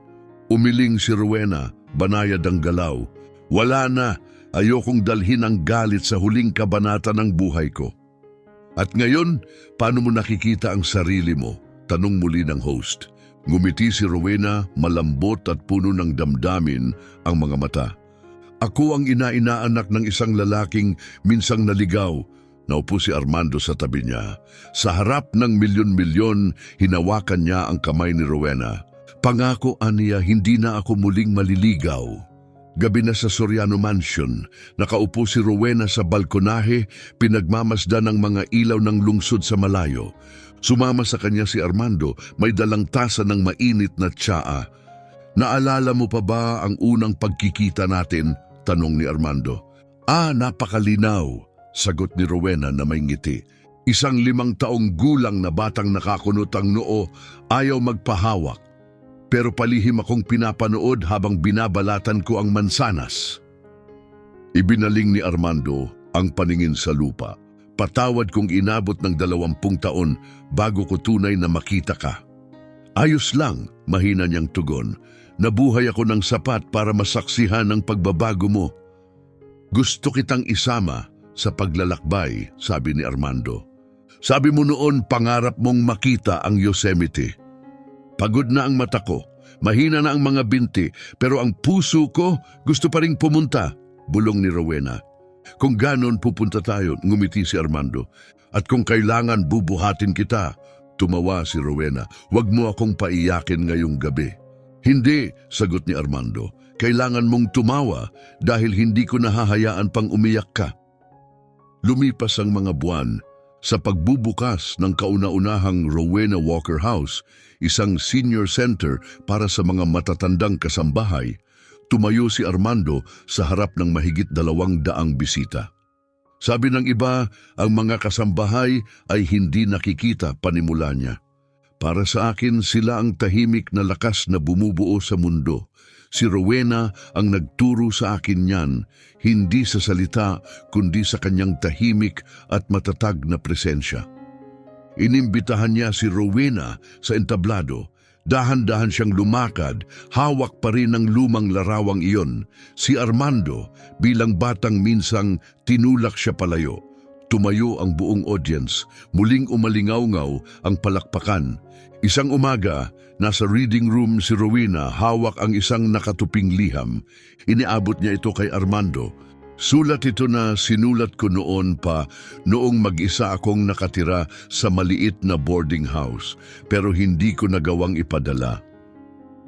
Umiling si Rowena, banayad ang galaw. Wala na, ayokong dalhin ang galit sa huling kabanata ng buhay ko. At ngayon, paano mo nakikita ang sarili mo? Tanong muli ng host. Ngumiti si Rowena, malambot at puno ng damdamin ang mga mata. Ako ang inaanak ng isang lalaking minsang naligaw. Naupo si Armando sa tabi niya. Sa harap ng milyon-milyon, hinawakan niya ang kamay ni Rowena. Pangako, aniya, hindi na ako muling maliligaw. Gabi na sa Soriano Mansion, nakaupo si Rowena sa balkonahe, pinagmamasdan ng mga ilaw ng lungsod sa malayo. Sumama sa kanya si Armando, may dalang tasa ng mainit na tsaa. Naalala mo pa ba ang unang pagkikita natin? Tanong ni Armando. Napakalinaw, sagot ni Rowena na may ngiti. Isang 5 taong gulang na batang nakakunot ang noo, ayaw magpahawak. Pero palihim akong pinapanood habang binabalatan ko ang mansanas. Ibinaling ni Armando ang paningin sa lupa. Patawad kung inabot ng 20 taon bago ko tunay na makita ka. Ayos lang, mahina niyang tugon. Nabuhay ako ng sapat para masaksihan ang pagbabago mo. Gusto kitang isama sa paglalakbay, sabi ni Armando. Sabi mo noon pangarap mong makita ang Yosemite. Pagod na ang mata ko, mahina na ang mga binti, pero ang puso ko gusto pa ring pumunta, bulong ni Rowena. Kung ganon pupunta tayo, ngumiti si Armando. At kung kailangan bubuhatin kita, tumawa si Rowena. Huwag mo akong paiyakin ngayong gabi. Hindi, sagot ni Armando. Kailangan mong tumawa dahil hindi ko nahahayaan pang umiyak ka. Lumipas ang mga buwan. Sa pagbubukas ng kauna-unahang Rowena Walker House, isang senior center para sa mga matatandang kasambahay, tumayo si Armando sa harap ng mahigit 200 bisita. Sabi ng iba, ang mga kasambahay ay hindi nakikita panimula niya. Para sa akin, sila ang tahimik na lakas na bumubuo sa mundo. Si Rowena ang nagturo sa akin niyan, hindi sa salita kundi sa kanyang tahimik at matatag na presensya. Inimbitahan niya si Rowena sa entablado. Dahan-dahan siyang lumakad, hawak pa rin ang lumang larawang iyon. Si Armando, bilang batang minsang tinulak siya palayo. Tumayo ang buong audience, muling umalingaw-ngaw ang palakpakan. Isang umaga, nasa reading room si Rowena, hawak ang isang nakatuping liham. Iniabot niya ito kay Armando. Sulat ito na sinulat ko noon pa, noong mag-isa akong nakatira sa maliit na boarding house, pero hindi ko nagawang ipadala.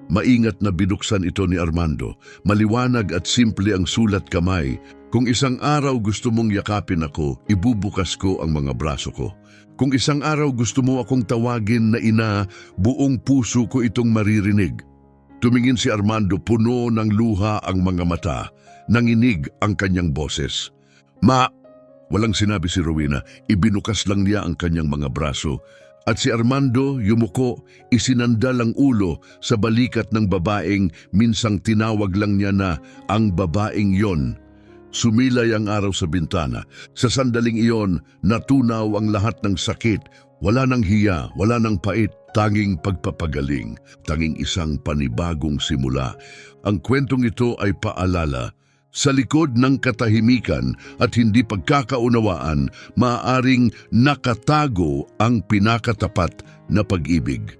Maingat na binuksan ito ni Armando. Maliwanag at simple ang sulat kamay. Kung isang araw gusto mong yakapin ako, ibubukas ko ang mga braso ko. Kung isang araw gusto mo akong tawagin na ina, buong puso ko itong maririnig. Tumingin si Armando, puno ng luha ang mga mata. Nanginig ang kanyang boses. Ma! Walang sinabi si Rowena, ibinukas lang niya ang kanyang mga braso. At si Armando, yumuko, isinandal ang ulo sa balikat ng babaeng minsang tinawag lang niya na ang babaeng yon. Sumilay ang araw sa bintana. Sa sandaling iyon, natunaw ang lahat ng sakit. Wala nang hiya, wala nang pait, tanging pagpapagaling, tanging isang panibagong simula. Ang kwentong ito ay paalala. Sa likod ng katahimikan at hindi pagkakaunawaan, maaaring nakatago ang pinakatapat na pag-ibig.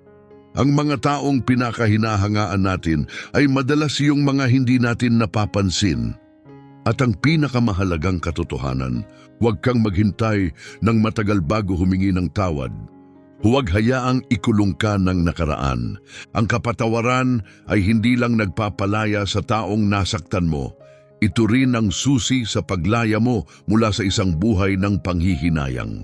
Ang mga taong pinakahinahangaan natin ay madalas yung mga hindi natin napapansin. At ang pinakamahalagang katotohanan, huwag kang maghintay ng matagal bago humingi ng tawad. Huwag hayaang ikulong ka ng nakaraan. Ang kapatawaran ay hindi lang nagpapalaya sa taong nasaktan mo. Ito rin ang susi sa paglaya mo mula sa isang buhay ng panghihinayang.